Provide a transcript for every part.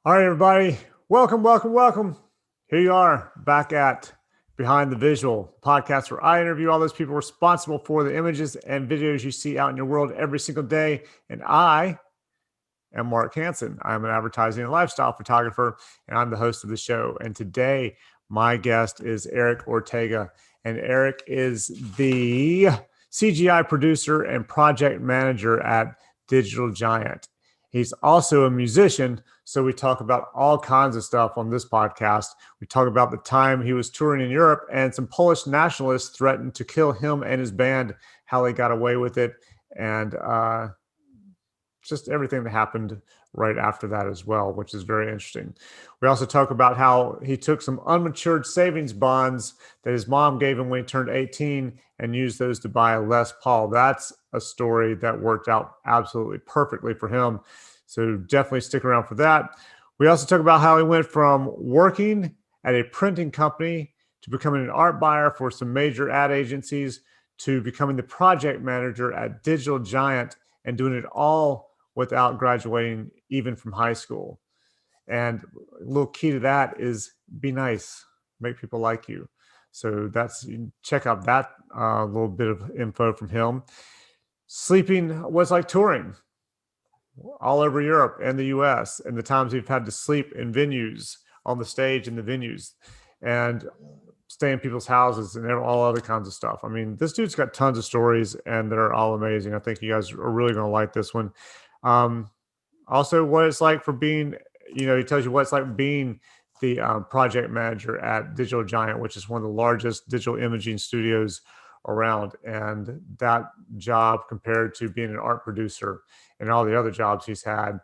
All right, everybody. Welcome, welcome, welcome. Here you are back at Behind the Visual podcast, where I interview all those people responsible for the images and videos you see out in your world every single day. And I am Mark Hansen. I'm an advertising and lifestyle photographer, and I'm the host of the show. And today, my guest is Eric Ortega. And Eric is the CGI producer and project manager at Digital Giant. He's also a musician. So we talk about all kinds of stuff on this podcast. We talk about the time he was touring in Europe and some Polish nationalists threatened to kill him and his band, how they got away with it, and just everything that happened right after that as well, which is very interesting. We also talk about how he took some unmatured savings bonds that his mom gave him when he turned 18 and used those to buy a Les Paul. That's a story that worked out absolutely perfectly for him. So definitely stick around for that. We also talk about how he went from working at a printing company to becoming an art buyer for some major ad agencies to becoming the project manager at Digital Giant and doing it all without graduating even from high school. And a little key to that is be nice, make people like you. So check out that little bit of info from him. Sleeping, what's like touring all over Europe and the US, and the times we've had to sleep in venues, on the stage in the venues, and stay in people's houses and all other kinds of stuff. I mean, this dude's got tons of stories and they're all amazing. I think you guys are really going to like this one. Also, what it's like for being, he tells you what it's like being the project manager at Digital Giant, which is one of the largest digital imaging studios around. And that job compared to being an art producer and all the other jobs he's had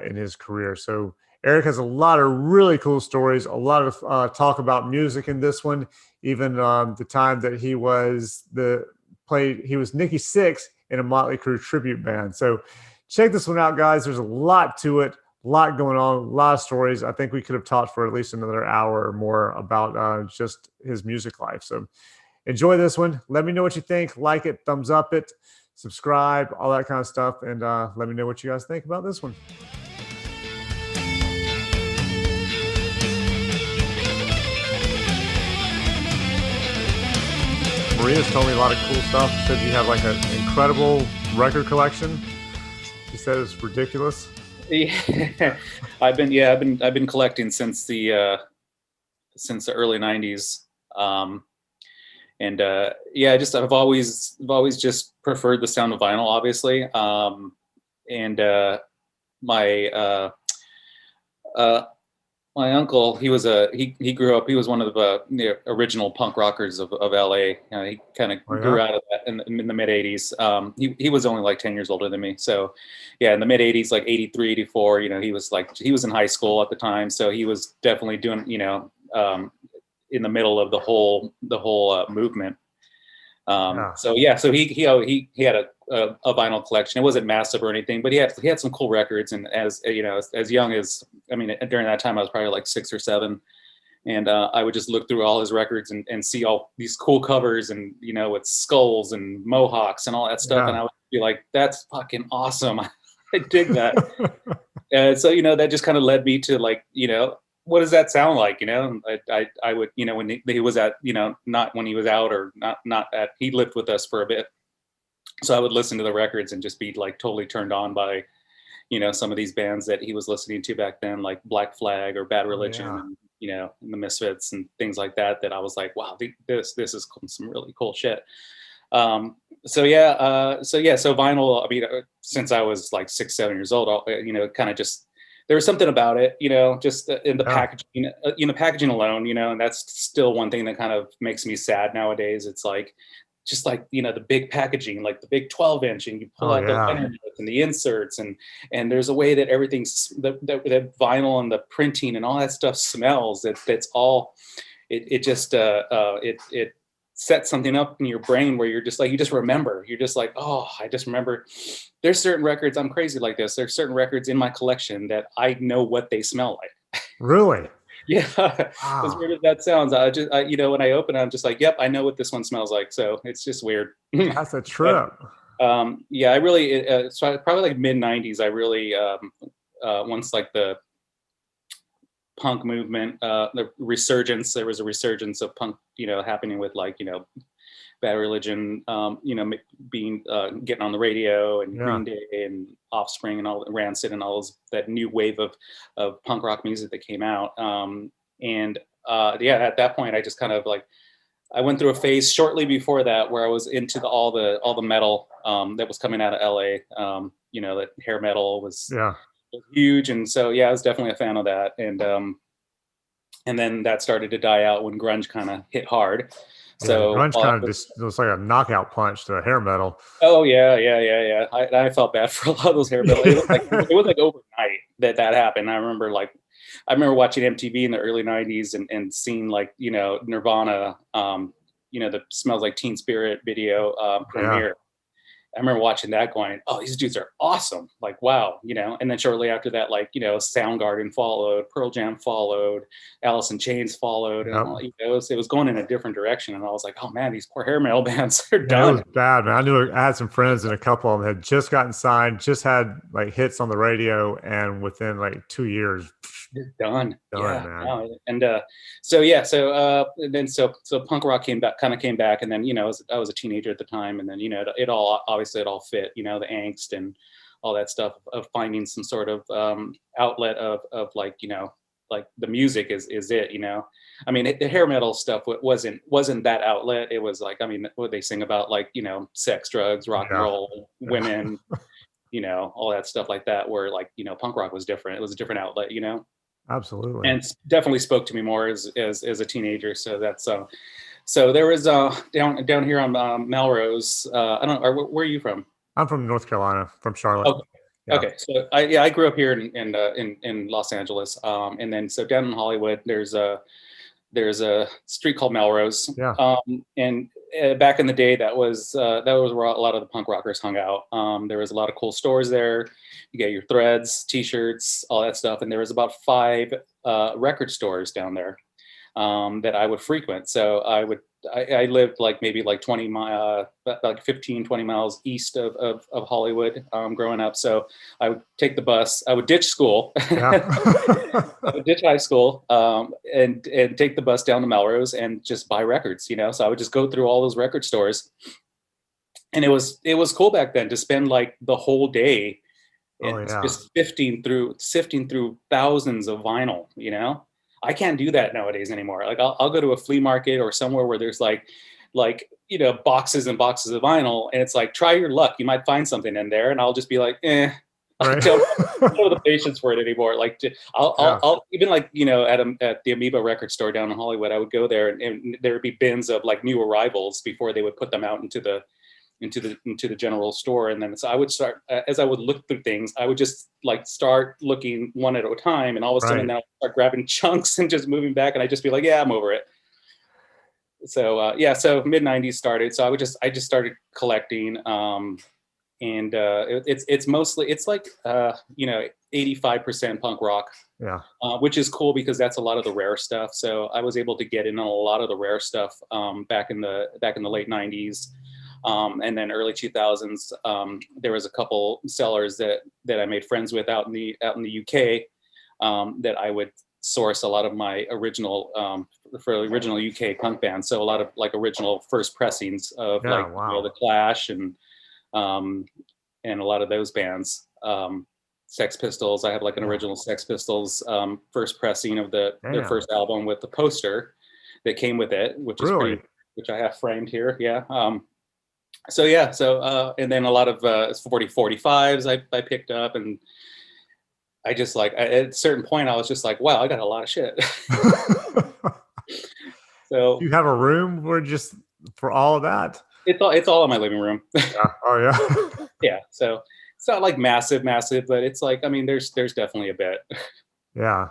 in his career. So Eric has a lot of really cool stories, a lot of talk about music in this one, even the time that he was Nikki Sixx in a Motley Crue tribute band. So check this one out, guys. There's a lot to it, a lot going on, a lot of stories. I think we could have talked for at least another hour or more about just his music life. So enjoy this one. Let me know what you think. Like it, thumbs up it, subscribe, all that kind of stuff. And let me know what you guys think about this one. Maria's told me a lot of cool stuff. Said you have like an incredible record collection. She said it's ridiculous. Yeah, I've been collecting since the early '90s, I've always just preferred the sound of vinyl, obviously, my uncle, he grew up. He was one of the original punk rockers of LA. He kind of grew out of that in the mid '80s. He was only like 10 years older than me. So, yeah, in the mid '80s, like '83, '84, he was in high school at the time. So he was definitely doing, in the middle of the whole movement. So he had a vinyl collection. It wasn't massive or anything, but he had some cool records. And as young as, during that time, I was probably like 6 or 7. And I would just look through all his records and see all these cool covers and, with skulls and mohawks and all that stuff. Yeah. And I would be like, that's fucking awesome. I dig that. So, that just kind of led me to like, what does that sound like? I would, when he was at, not when he was out or not at, he lived with us for a bit. So I would listen to the records and just be like totally turned on by, some of these bands that he was listening to back then, like Black Flag or Bad Religion, and, and the Misfits and things like that, that I was like, wow, this is some really cool shit. So vinyl, since I was like 6, 7 years old, kind of just, there was something about it, just in the packaging, packaging alone, and that's still one thing that kind of makes me sad nowadays. It's like, just like, the big packaging, like the big 12-inch, and you pull out the liner notes and the inserts, and there's a way that everything's, the vinyl and the printing and all that stuff smells. That's all, it sets something up in your brain where you're just like, you just remember, you're just like, oh, I just remember. There's certain records, I'm crazy like this. There's certain records in my collection that I know what they smell like. Really? Yeah. Wow. As weird as that sounds, when I open it, I'm just like, yep, I know what this one smells like. So it's just weird. That's a trip. But, I really, so probably like mid '90s, I really, once like the punk movement, the resurgence. There was a resurgence of punk, happening with like, Bad Religion, being getting on the radio, and Green Day and Offspring and all Rancid and all that new wave of punk rock music that came out. At that point, I just kind of like, I went through a phase shortly before that where I was into all the metal that was coming out of LA. That hair metal was huge, and so I was definitely a fan of that. And then that started to die out when grunge kind of hit hard. So grunge kind of just looks like a knockout punch to a hair metal. Oh yeah. I felt bad for a lot of those hair metal. It was like overnight that happened. I remember watching MTV in the early '90s and seeing like Nirvana, the Smells Like Teen Spirit video premiere. I remember watching that going, oh, these dudes are awesome. Like, wow, and then shortly after that, like, Soundgarden followed, Pearl Jam followed, Alice in Chains followed. And it was going in a different direction. And I was like, oh man, these poor hair metal bands are done. It was bad, man. I had some friends and a couple of them had just gotten signed, just had like hits on the radio. And within like 2 years, done, man. And so punk rock came back, and then I was a teenager at the time, and then it all fit, the angst and all that stuff of finding some sort of outlet of like like the music is it. I mean, the hair metal stuff wasn't that outlet. It was like, I mean, what they sing about, like sex, drugs, rock and roll, women, all that stuff like that, where like punk rock was different. It was a different outlet, Absolutely. And definitely spoke to me more as a teenager. So that's so there was down here on Melrose. I don't know, where are you from? I'm from North Carolina, from Charlotte. Okay. So I grew up here in Los Angeles, and then so down in Hollywood there's a street called Melrose. And back in the day, that was where a lot of the punk rockers hung out. There was a lot of cool stores there. You get your Threads, T-shirts, all that stuff. And there was about 5 record stores down there that I would frequent. So I lived like maybe like 15, 20 miles east of Hollywood growing up. So I would take the bus. I would ditch school. I would ditch high school and take the bus down to Melrose and just buy records, So I would just go through all those record stores. And it was cool back then to spend like the whole day just sifting through thousands of vinyl, I can't do that nowadays anymore. Like I'll go to a flea market or somewhere where there's like boxes and boxes of vinyl, and it's like, try your luck, you might find something in there, and I'll just be like, I don't have the patience for it anymore. Like I'll even like at the Amoeba record store down in Hollywood, I would go there and there would be bins of like new arrivals before they would put them out into the general store. And then so I would start, as I would look through things, I would just like start looking one at a time, and all of a sudden now I start grabbing chunks and just moving back, and I just be like, I'm over it. So so mid 90s started. So I just started collecting, and it's mostly, it's like 85% punk rock, which is cool because that's a lot of the rare stuff. So I was able to get in on a lot of the rare stuff back in the late 90s. And then early 2000s, there was a couple sellers that I made friends with out in the UK that I would source a lot of my original UK punk bands. So a lot of like original first pressings of the Clash and a lot of those bands. Sex Pistols. I have like an original Sex Pistols first pressing of their first album with the poster that came with it, which is which I have framed here. And then a lot of 4045s I picked up, and I just like, at a certain point I was just like, wow, I got a lot of shit. So you have a room where just for all of that? It's all in my living room. Yeah. So it's not like massive, but it's like, I mean, there's definitely a bit. Yeah.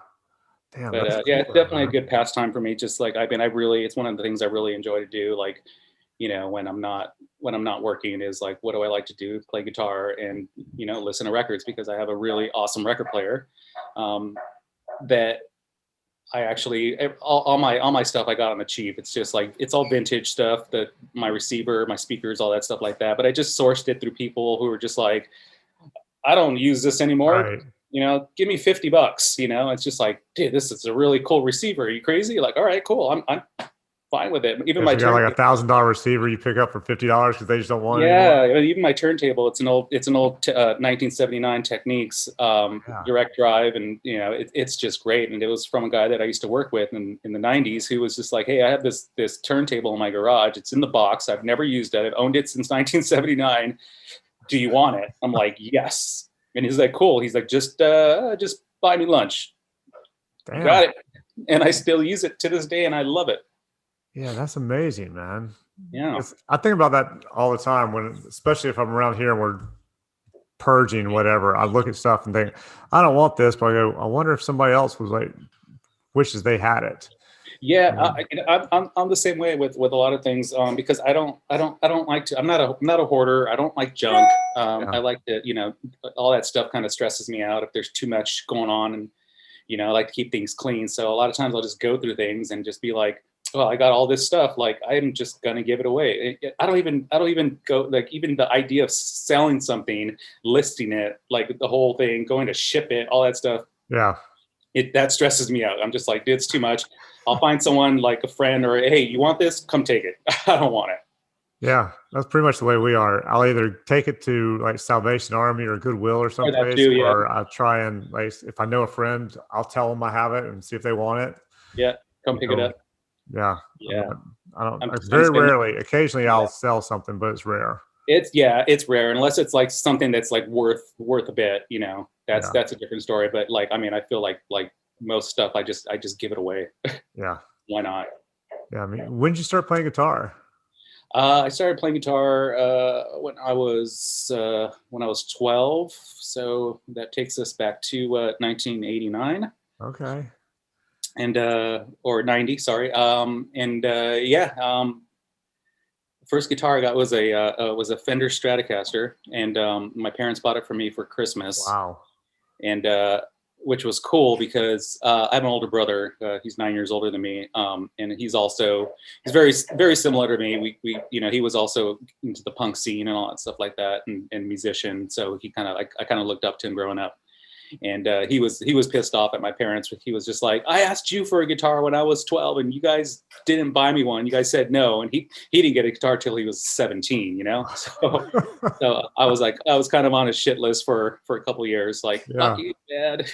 Damn. But it's definitely a good pastime for me. Just like, I mean, it's one of the things I really enjoy to do. Like, when I'm not working, is like, what do I like to do? Play guitar and, listen to records, because I have a really awesome record player that I actually, all my stuff I got on the cheap. It's just like, it's all vintage stuff, my receiver, my speakers, all that stuff like that. But I just sourced it through people who were just like, I don't use this anymore. give me $50. It's just like, dude, this is a really cool receiver. Are you crazy? Like, all right, cool. I'm fine with it. Even my you got like $1,000 receiver you pick up for $50 because they just don't want it anymore. Yeah, even my turntable, it's an old 1979 Techniques direct drive, and it's just great. And it was from a guy that I used to work with in the 90s, who was just like, hey, I have this turntable in my garage. It's in the box. I've never used it. I've owned it since 1979. Do you want it? I'm like, yes. And he's like, cool. He's like, just buy me lunch. Damn. Got it. And I still use it to this day, and I love it. Yeah, that's amazing, man. Yeah. I think about that all the time especially if I'm around here and we're purging whatever. I look at stuff and think, I don't want this, but I wonder if somebody else was like wishes they had it. Yeah, I'm the same way with a lot of things, because I don't like to. I'm not a hoarder. I don't like junk. I like to, all that stuff kind of stresses me out if there's too much going on, and I like to keep things clean. So a lot of times I'll just go through things and just be like, well, I got all this stuff. Like, I'm just gonna give it away. I don't even go, like, even the idea of selling something, listing it, like the whole thing, going to ship it, all that stuff. Yeah, that stresses me out. I'm just like, dude, it's too much. I'll find someone like a friend, or, hey, you want this? Come take it. I don't want it. Yeah, that's pretty much the way we are. I'll either take it to like Salvation Army or Goodwill or something, or I try and, like, if I know a friend, I'll tell them I have it and see if they want it. Yeah, come pick it up. Yeah. Yeah. I don't. Very rarely. Occasionally, I'll sell something, but it's rare. It's rare unless it's like something that's like worth a bit. That's a different story. But like, I mean, I feel like most stuff, I just give it away. Yeah. Why not? Yeah. I mean, when did you start playing guitar? I started playing guitar when I was 12. So that takes us back to 1989. Okay. And or 90, sorry. First guitar I got was a Fender Stratocaster, and my parents bought it for me for Christmas. Wow. And which was cool because I have an older brother. He's 9 years older than me, and he's very, very similar to me. We he was also into the punk scene and all that stuff like that, and musician. So I kind of looked up to him growing up. And he was pissed off at my parents. He was just like, I asked you for a guitar when I was 12, and you guys didn't buy me one. You guys said no, and he didn't get a guitar till he was 17. So I was kind of on his shit list for a couple of years. Like, fuck you, Dad.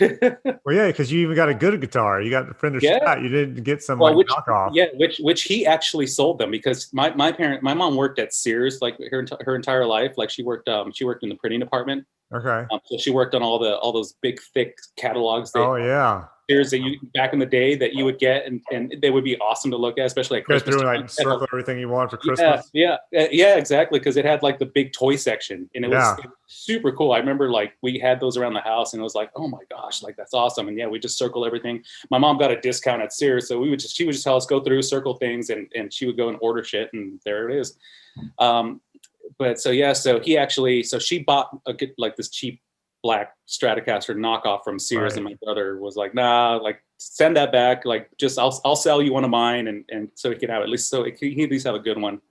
Well, yeah, because you even got a good guitar. You got the Fender Strat. You didn't get some knockoff. Yeah, which he actually sold them, because my mom worked at Sears like her entire life. Like, she worked in the printing department. Okay. So she worked on all those big thick catalogs. Sears that you back in the day that you would get, and they would be awesome to look at, especially at Christmas. Through and circle everything you want for Christmas. Yeah, exactly, because it had like the big toy section, and it was super cool. I remember like we had those around the house, and it was like, oh my gosh, like that's awesome. And yeah, we just circle everything. My mom got a discount at Sears, so she would just tell us go through, circle things, and she would go and order shit, and there it is. But so she bought this cheap black Stratocaster knockoff from Sears, and my brother was like, nah, like send that back, like just I'll sell you one of mine, and so he could have at least have a good one.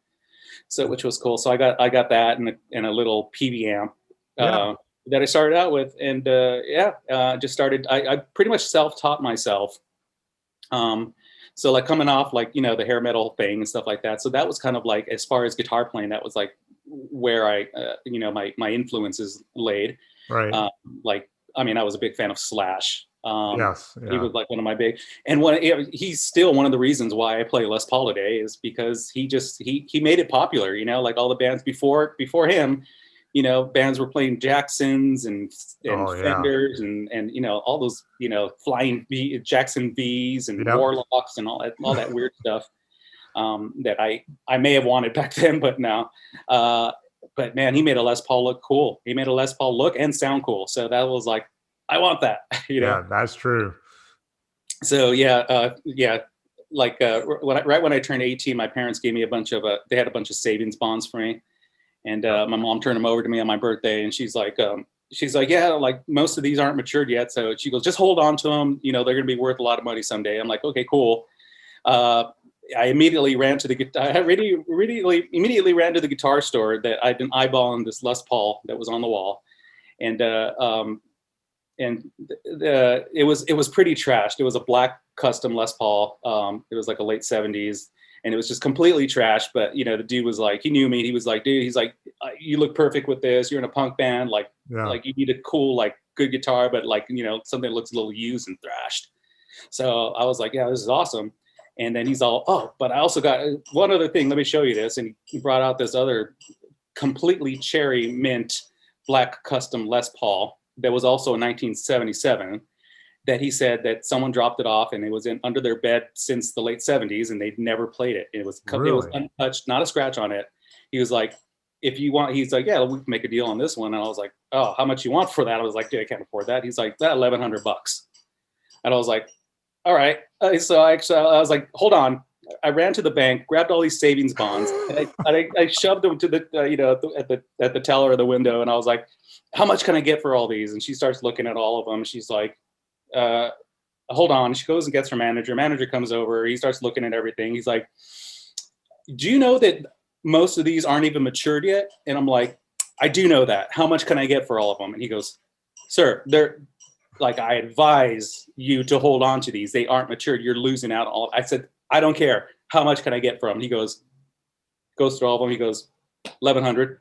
So, which was cool. So I got that and a little PV amp that I started out with, and just started. I pretty much self-taught myself. So like coming off like the hair metal thing and stuff like that. So that was kind of like, as far as guitar playing, that was like where I my influences laid. Right. I mean, I was a big fan of Slash. He was like one of my big, and he's still one of the reasons why I play Les Paul today, is because he made it popular. Like all the bands before him, bands were playing Jacksons and Fenders and all those flying Jackson V's and Warlocks and all that weird stuff that I may have wanted back then, but now. But man, he made a Les Paul look cool. He made a Les Paul look and sound cool. So that was like, I want that. Yeah, that's true. So like right when I turned 18, my parents gave me they had a bunch of savings bonds for me, and my mom turned them over to me on my birthday, and she's like, yeah, like most of these aren't matured yet, so she goes, just hold on to them. They're going to be worth a lot of money someday. I'm like, okay, cool. I immediately ran to the guitar store that I'd been eyeballing this Les Paul that was on the wall, and it was pretty trashed. It was a black custom Les Paul. It was like a late 70s, and it was just completely trashed. But the dude was like, he knew me. He was like, dude, he's like, you look perfect with this. You're in a punk band. Like you need a cool, like good guitar, but like, something that looks a little used and thrashed. So I was like, yeah, this is awesome. And then he's all, oh, but I also got one other thing. Let me show you this. And he brought out this other completely cherry mint black custom Les Paul that was also in 1977, that he said that someone dropped it off and it was under their bed since the late 70s and they'd never played it. It was untouched, not a scratch on it. He was like, if you want, he's like, yeah, we can make a deal on this one. And I was like, oh, how much you want for that? I was like, dude, I can't afford that. He's like, that $1,100. And I was like, all right. So I was like, hold on. I ran to the bank, grabbed all these savings bonds, and I shoved them to the at the teller of the window, and I was like, "How much can I get for all these?" And she starts looking at all of them. She's like, "Hold on." She goes and gets her manager. Manager comes over. He starts looking at everything. He's like, "Do you know that most of these aren't even matured yet?" And I'm like, "I do know that. How much can I get for all of them?" And he goes, "Sir, they're like, I advise you to hold on to these. They aren't matured. You're losing out on all." I said, I don't care. How much can I get for them? He goes through all of them. He goes, 1,100.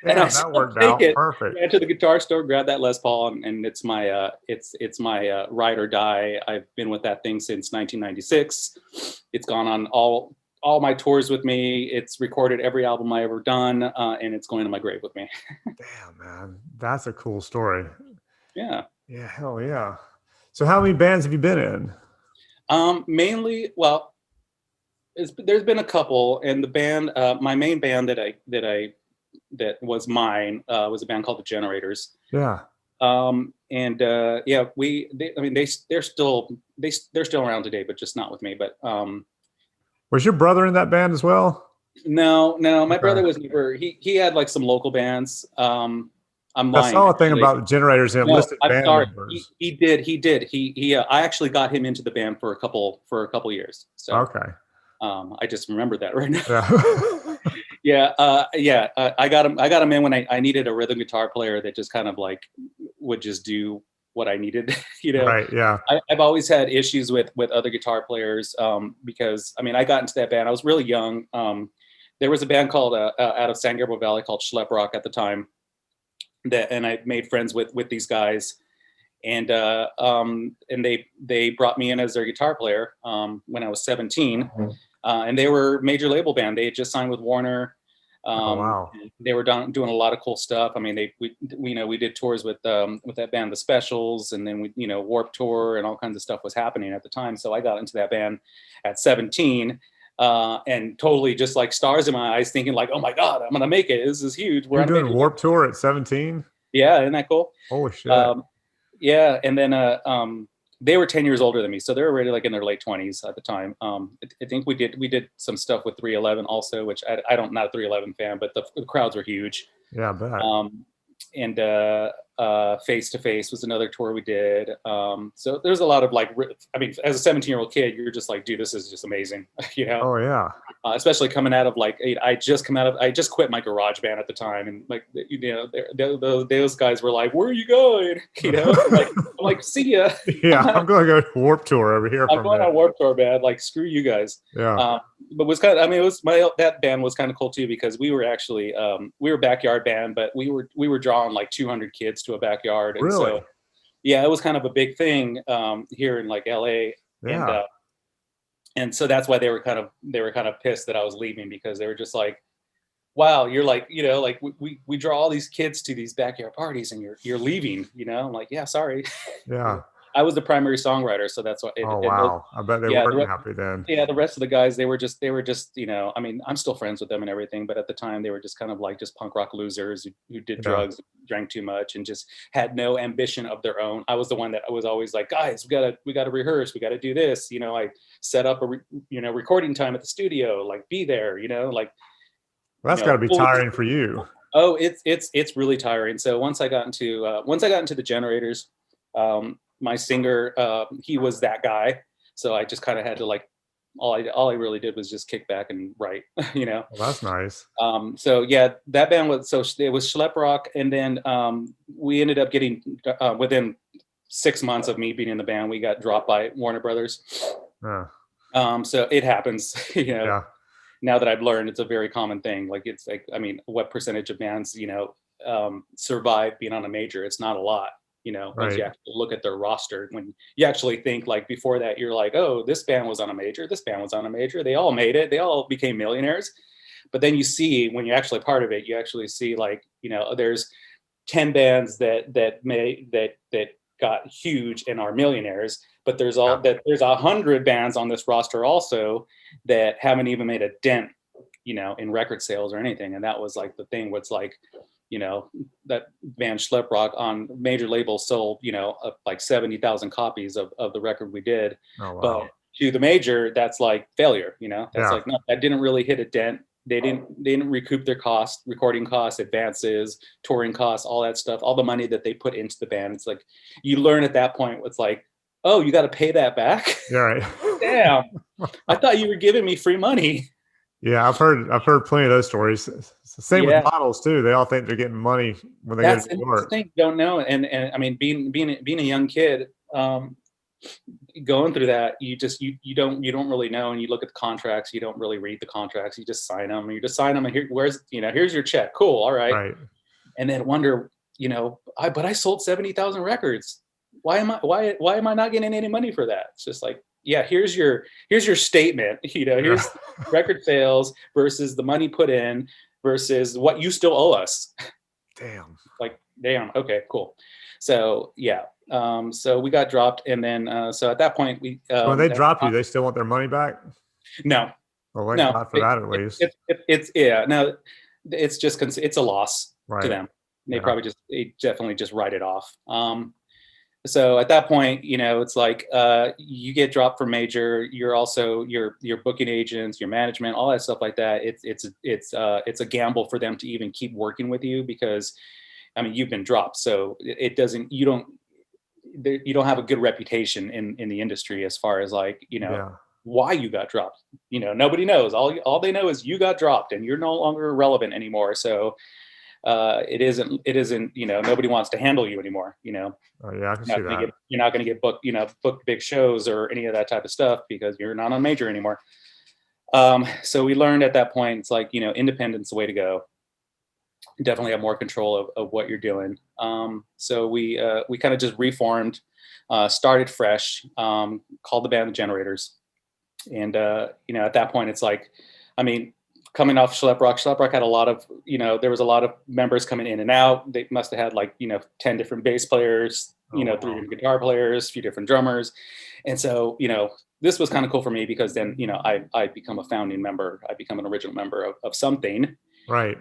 And that worked out perfect. Ran to the guitar store, grabbed that Les Paul, and it's my it's my ride or die. I've been with that thing since 1996. It's gone on all my tours with me. It's recorded every album I ever done, and it's going to my grave with me. Damn, man, that's a cool story. Yeah. Yeah, hell yeah. So how many bands have you been in? Mainly, well, there's been a couple, and the band, my main band that was mine, was a band called the Generators. Yeah. Yeah, they're still around today, but just not with me. But was your brother in that band as well? No, my brother was never. He had like some local bands. I'm lying. I saw a thing about the Generators and listed band members. He did. I actually got him into the band for a couple years. So okay. I just remembered that right now. Yeah. I got him in when I needed a rhythm guitar player that just kind of like would just do what I needed. Right. Yeah. I've always had issues with other guitar players because I got into that band. I was really young. There was a band called out of San Gabriel Valley called Schlep Rock at the time. And I made friends with these guys, and they brought me in as their guitar player when I was 17, and they were a major label band. They had just signed with Warner. Oh, wow. They were doing a lot of cool stuff. I mean, we did tours with that band, The Specials, and then Warped Tour, and all kinds of stuff was happening at the time. So I got into that band at 17. And totally just like stars in my eyes, thinking like, oh my God, I'm going to make it. This is huge. You're doing Warped Tour at 17? Yeah. Isn't that cool? Holy shit. Yeah. And then, they were 10 years older than me. So they were already like in their late 20s at the time. I think we did some stuff with 311 also, which I don't, not a 311 fan, but the crowds were huge. Yeah, I bet. And Face to Face was another tour we did. So there's a lot of like, as a 17-year-old kid, you're just like, dude, this is just amazing. Oh yeah. Especially coming out of like, I just quit my garage band at the time. And like, those guys were like, where are you going? I'm like, see ya. Yeah. I'm going to go Warped Tour over here. I'm going on Warped Tour, man. Like, screw you guys. Yeah. But it was kind of, that band was kind of cool too, because we were actually, we were a backyard band, but we were drawing like 200 kids to a backyard. And really? So, yeah, it was kind of a big thing here in like LA. Yeah. And so that's why they were kind of pissed that I was leaving, because they were just like, wow, you're like, like we draw all these kids to these backyard parties and you're leaving, I'm like, yeah, sorry. Yeah. I was the primary songwriter, so that's what. Wow! I bet they weren't happy then. Yeah, the rest of the guys, they were just, I'm still friends with them and everything, but at the time they were just kind of like just punk rock losers who did drugs, drank too much, and just had no ambition of their own. I was the one that was always like, guys, we gotta rehearse, we gotta do this. I set up a recording time at the studio, like be there, like. Well, that's got to be tiring for you. Oh, it's really tiring. So once I got into the Generators. My singer, he was that guy. So I just kind of had to like all I really did was just kick back and write, you know. Well, that's nice. So yeah, that band was, so it was Schlep Rock, and then we ended up getting within 6 months of me being in the band, we got dropped by Warner Brothers. Yeah. So it happens, you know. Yeah. Now that I've learned, it's a very common thing. Like, it's like, I mean, what percentage of bands, you know, survive being on a major? It's not a lot, you know, once you Right. actually look at their roster. When you actually think, like, before that, you're like, oh, this band was on a major, this band was on a major, they all made it, they all became millionaires. But then you see, when you're actually part of it, you actually see, like, you know, there's 10 bands that got huge and are millionaires, but there's Yeah. there's 100 bands on this roster also that haven't even made a dent, you know, in record sales or anything. And that was like the thing, where it's like, you know, that band Schlep Rock on major labels sold, you know, like 70,000 copies of the record we did. Oh, But wow. to the major, that's like failure, you know. That's Yeah. like, no, that didn't really hit a dent. They didn't recoup their costs, recording costs, advances, touring costs, all that stuff, all the money that they put into the band. It's like, you learn at that point, it's like, oh, you got to pay that back. Yeah. Right. Damn, I thought you were giving me free money. Yeah, I've heard plenty of those stories. It's the same with Yeah, models too. They all think they're getting money when they go to that's New the York. thing. Don't know, and I mean, being a young kid, going through that, you don't really know, and you look at the contracts, you don't really read the contracts, you just sign them, and you just sign them, and here, where's, you know, here's your check, cool, all right. Right. And then wonder, you know, I sold 70,000 records. Why am I not getting any money for that? It's just like, yeah, here's your statement. You know, Yeah. here's record sales versus the money put in versus what you still owe us. Damn. Like, damn, okay, cool. So yeah, so we got dropped, and then so at that point we So when they drop you, they still want their money back? no, Well, thank no, God for that at least. it's yeah, no, it's just it's a loss to Right. them. Yeah. They definitely just write it off. So at that point, you know, it's like, you get dropped from major. You're also your booking agents, your management, all that stuff like that. It's a gamble for them to even keep working with you, because, I mean, you've been dropped, so it doesn't, you don't have a good reputation in the industry, as far as, like, you know, Yeah. why you got dropped. You know, nobody knows. All they know is you got dropped and you're no longer relevant anymore. So it isn't, you know, nobody wants to handle you anymore, you know. Oh, yeah, I can see that. You're not going to get booked, you know, booked big shows or any of that type of stuff, because you're not on major anymore. So we learned at that point, it's like, you know, independence the way to go. Definitely have more control of what you're doing. So we kind of just reformed, started fresh, called the band the Generators. And you know, at that point, it's like, I mean, coming off Schlep Rock had a lot of, you know, there was a lot of members coming in and out. They must have had, like, you know, 10 different bass players, you Oh, know, wow. 3 different guitar players, a few different drummers. And so, you know, this was kind of cool for me, because then, you know, I become a founding member. I become an original member of something Right.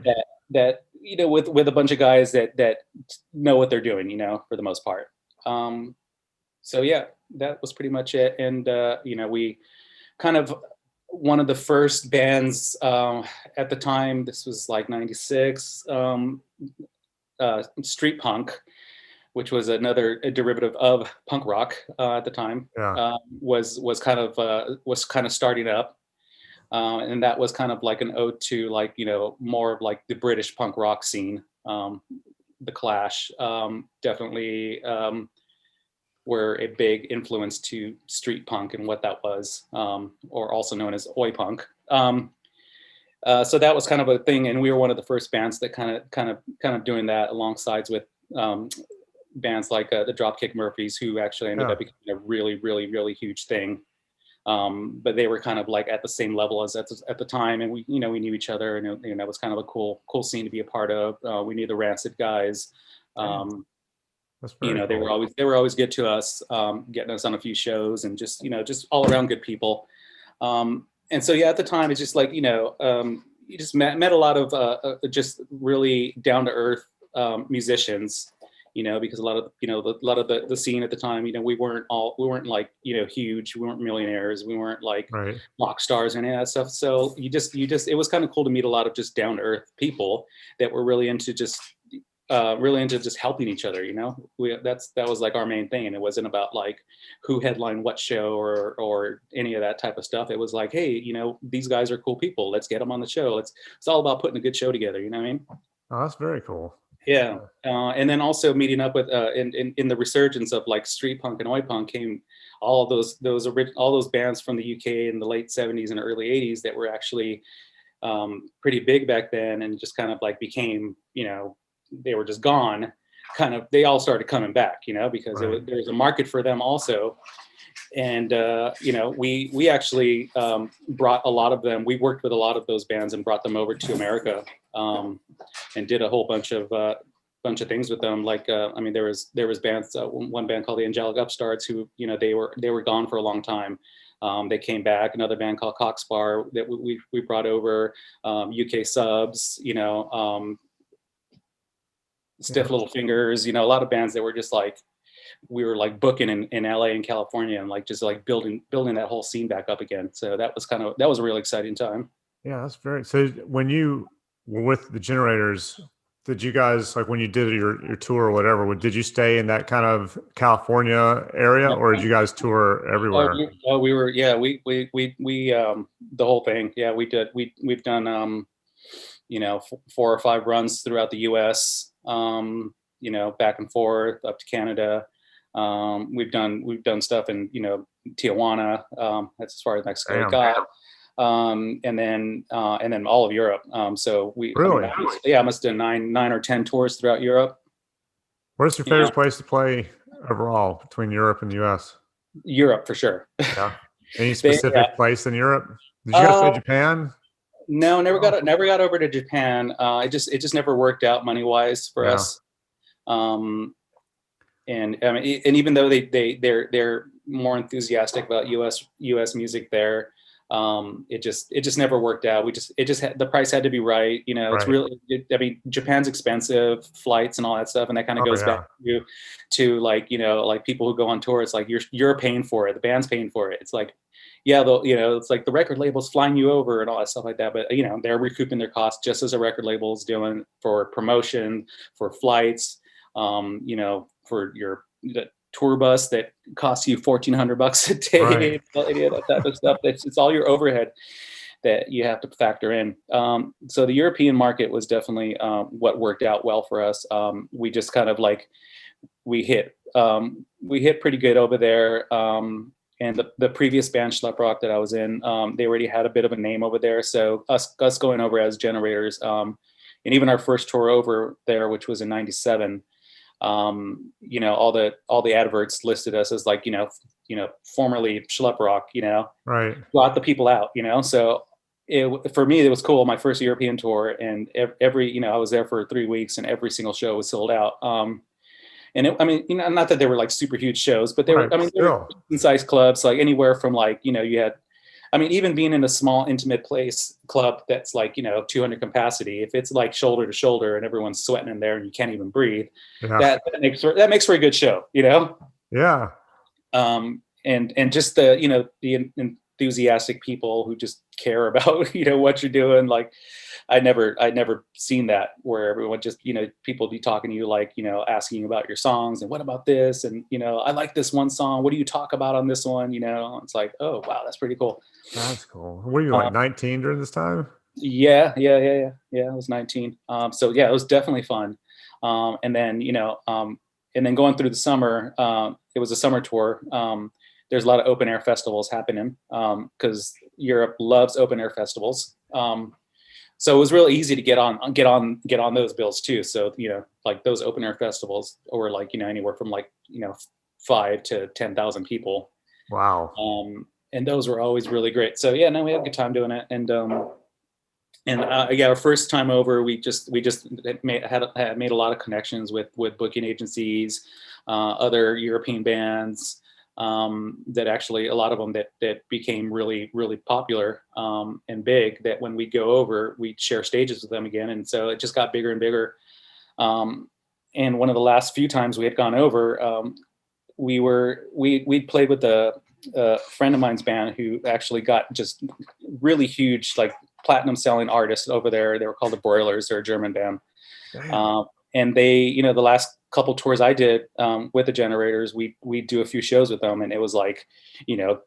that, you know, with a bunch of guys that know what they're doing, you know, for the most part. So yeah, that was pretty much it. And you know, we kind of, one of the first bands at the time, this was like 96, street punk, which was a derivative of punk rock at the time, Yeah. was kind of starting up. And that was kind of like an ode to, like, you know, more of like the British punk rock scene. The Clash definitely were a big influence to street punk and what that was, or also known as oi punk. So that was kind of a thing, and we were one of the first bands that kind of doing that, alongside with bands like the Dropkick Murphys, who actually ended Yeah. up becoming a really, really, really huge thing. But they were kind of like at the same level as at the time, and we, you know, we knew each other, and that was kind of a cool scene to be a part of. We knew the Rancid guys. That's You very know, cool. they were always good to us, getting us on a few shows, and just, you know, just all around good people. And so yeah, at the time, it's just like, you know, you just met a lot of just really down to earth musicians. You know, because a lot of, you know, a lot of the scene at the time, you know, we weren't like, you know, huge, we weren't millionaires, we weren't like Right. rock stars or any of that stuff. So you just it was kind of cool to meet a lot of just down to earth people that were really into just really into just helping each other. That was like our main thing, and it wasn't about like who headlined what show or any of that type of stuff. It was like, hey, these guys are cool people. Let's get them on the show. It's all about putting a good show together. You know what I mean? Oh, that's very cool. Yeah, and then also meeting up with in the resurgence of like street punk and oi punk came all those bands from the UK in the late 70s and early 80s that were actually pretty big back then, and just kind of like became, they were just gone. They all started coming back, because there was a market for them also. And we actually brought a lot of them. We worked with a lot of those bands and brought them over to America, and did a whole bunch of things with them. Like there was bands. One band called the Angelic Upstarts, who they were gone for a long time. They came back. Another band called Cockspar that we brought over. UK Subs, Stiff Little Fingers. A lot of bands that were just like, we were like booking in LA and California, and like just like building that whole scene back up again. So that was a really exciting time. Yeah, that's very. So when you were with the Generators, did you guys, like when you did your tour or whatever, did you stay in that kind of California area, or did you guys tour everywhere? We were, yeah, we the whole thing. Yeah, we did. We've done 4 or 5 runs throughout the US, back and forth up to Canada. We've done stuff in Tijuana. That's as far as Mexico we got. And then all of Europe. So we really, I must have done 9 or 10 tours throughout Europe. Where's your favorite place to play overall between Europe and the US? Europe for sure. Yeah. Any specific place in Europe? Did you guys say Japan? No, never got over to Japan. It just never worked out money wise for us. And even though they're more enthusiastic about US music there, it just never worked out. The price had to be right. It's really, Japan's expensive, flights and all that stuff. And that kind of goes back to like, like people who go on tour, it's like, you're paying for it. The band's paying for it. It's like, yeah, it's like the record label's flying you over and all that stuff like that. But, they're recouping their costs just as a record label is doing for promotion, for flights, for the tour bus that costs you $1,400 a day, that type of stuff. It's all your overhead that you have to factor in. So the European market was definitely what worked out well for us. We just kind of like, we hit pretty good over there. And the previous band Schlep Rock that I was in, they already had a bit of a name over there. So us going over as Generators, and even our first tour over there, which was in '97, all the adverts listed us as like, formerly Schlep Rock, got the people out, So for me, it was cool. My first European tour, and every, I was there for 3 weeks, and every single show was sold out. And not that they were like super huge shows, but they were, they were decent-sized clubs, like anywhere from like, you had, even being in a small intimate place club that's like, 200 capacity, if it's like shoulder to shoulder and everyone's sweating in there and you can't even breathe, that makes for a good show, Yeah. And just the enthusiastic people who just care about, what you're doing. Like I'd never seen that where everyone just, people be talking to you, like, asking you about your songs and what about this? And, I like this one song. What do you talk about on this one? It's like, oh, wow, that's pretty cool. That's cool. Were you like 19 during this time? Yeah. I was 19. So yeah, it was definitely fun. And then, and then going through the summer, it was a summer tour. There's a lot of open air festivals happening, because Europe loves open air festivals. So it was really easy to get on those bills too. So, like those open air festivals were like, anywhere from like, 5 to 10,000 people. Wow. And those were always really great. So yeah, no, we had a good time doing it. And our first time over, we just made a lot of connections with booking agencies, other European bands, that actually, a lot of them that became really, really popular, and big, that when we go over, we'd share stages with them again. And so it just got bigger and bigger. And one of the last few times we had gone over, we'd played with a friend of mine's band who actually got just really huge, like platinum selling artists over there. They were called the Broilers. They're a German band. and they, the last couple tours I did with the Generators, we do a few shows with them, and it was like,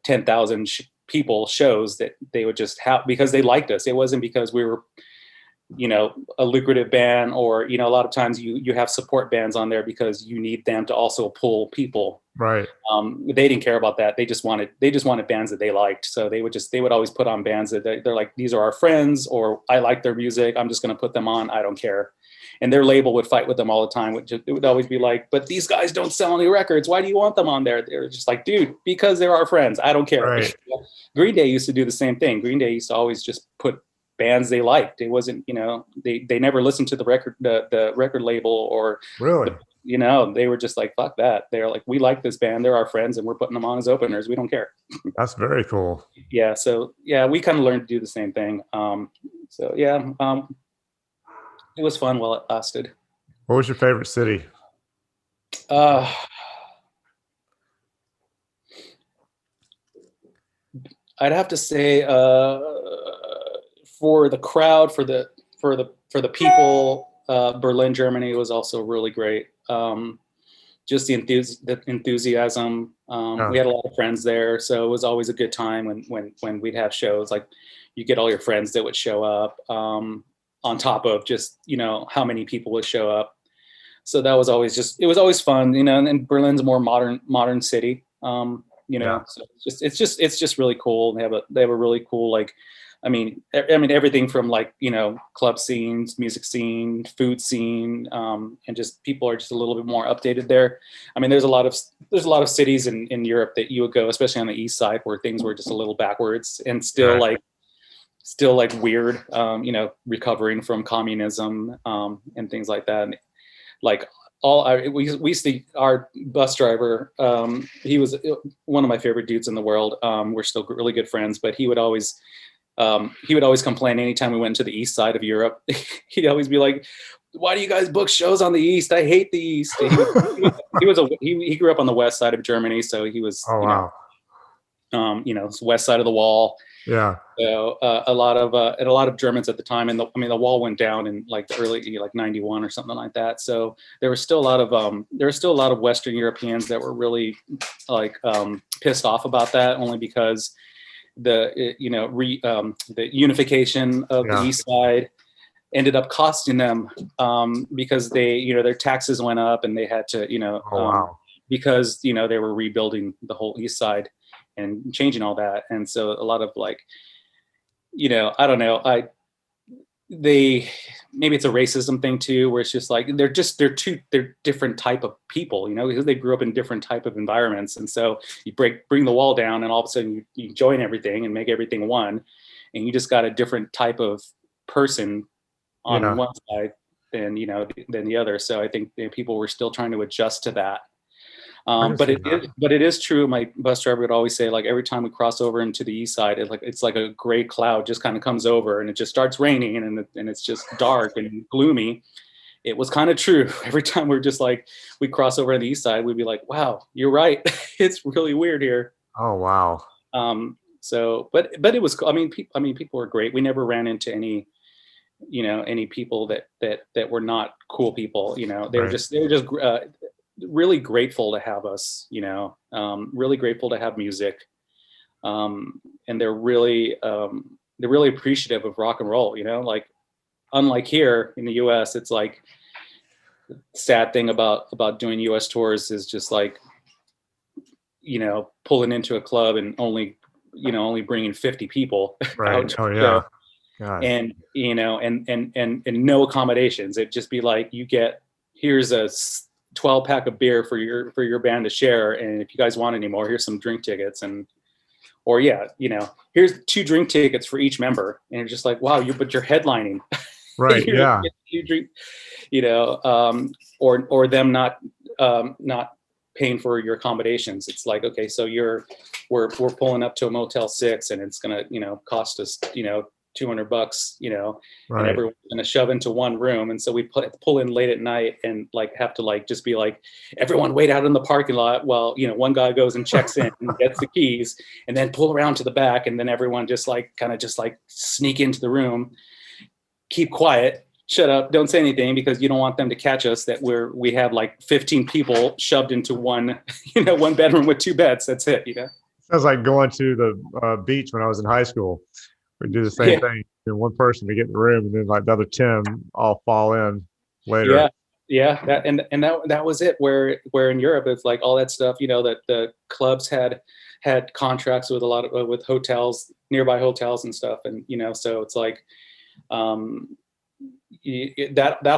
10,000 people shows that they would just have because they liked us. It wasn't because we were, a lucrative band, or, a lot of times you have support bands on there because you need them to also pull people. Right. They didn't care about that. They just wanted bands that they liked. So they would always put on bands that they're like, these are our friends, or I like their music, I'm just going to put them on. I don't care. And their label would fight with them all the time. It would always be like, but these guys don't sell any records. Why do you want them on there? They're just like, dude, because they're our friends. I don't care. Right. Green Day used to do the same thing. Green Day used to always just put bands they liked. It wasn't, they never listened to the record label, or really, they were just like, fuck that. They're like, we like this band. They're our friends, and we're putting them on as openers. We don't care. That's very cool. Yeah. So yeah, we kind of learned to do the same thing. So yeah, it was fun while it lasted. What was your favorite city? I'd have to say, for the crowd, for the people, Berlin, Germany was also really great. Just the enthusiasm. We had a lot of friends there, so it was always a good time when we'd have shows. Like, you get all your friends that would show up, on top of just, how many people would show up. So that was always it was always fun, and Berlin's a more modern city. So it's just really cool. They have a really cool, like, I mean, everything from, like, club scenes, music scene, food scene, and just people are just a little bit more updated there. I mean, there's a lot of cities in Europe that you would go, especially on the east side, where things were just a little backwards and still like weird, recovering from communism, and things like that. And, like, we used to, our bus driver, he was one of my favorite dudes in the world. We're still really good friends, but he would always complain anytime we went to the east side of Europe. He'd always be like, why do you guys book shows on the east? I hate the east. He grew up on the west side of Germany, so he was, west side of the wall. Yeah. So a lot of Germans at the time, and the wall went down in, like, the early, like, 91 or something like that. So there was still a lot of Western Europeans that were really, like, pissed off about that, only because the unification of the east side ended up costing them, because their taxes went up, and they had to, because they were rebuilding the whole east side and changing all that. And so a lot of, like, I don't know, maybe it's a racism thing too, where it's just like, they're different type of people, because they grew up in different type of environments. And so you bring the wall down, and all of a sudden you join everything and make everything one, and you just got a different type of person on one side than the other. So I think people were still trying to adjust to that. But it is true. My bus driver would always say, like, every time we cross over into the east side, it's like a gray cloud just kind of comes over, and it just starts raining, and it's just dark and gloomy. It was kind of true. Every time we're just like, we cross over to the east side, we'd be like, wow, you're right. It's really weird here. Oh, wow. So, but it was, people were great. We never ran into any people that were not cool people. They were just really grateful to have us, really grateful to have music. And they're really appreciative of rock and roll, like, unlike here in the US, it's like, the sad thing about doing US tours is just like, pulling into a club and only bringing 50 people. Right. Out. Oh yeah. God. And, and no accommodations. It'd just be like, here's a 12-pack of beer for your band to share, and if you guys want any more, here's some drink tickets, here's 2 drink tickets for each member, and you're just like, wow, but you're headlining, right? Yeah. You drink, or them not paying for your accommodations. It's like, okay, so we're pulling up to a Motel 6, and it's gonna cost us $200, right. And everyone's gonna shove into one room. And so we pull in late at night and, like, have to, like, just be like, everyone wait out in the parking lot while, one guy goes and checks in and gets the keys, and then pull around to the back. And then everyone just, like, kind of just, like, sneak into the room, keep quiet, shut up, don't say anything, because you don't want them to catch us that we have like 15 people shoved into one, one bedroom with 2 beds. That's it, Sounds like going to the beach when I was in high school. We do the same thing. One person to get in the room, and then like the other 10 all fall in later. Yeah. That was it. Where in Europe, it's like all that stuff, that the clubs had contracts with a lot of with hotels, nearby hotels and stuff, and so it's like that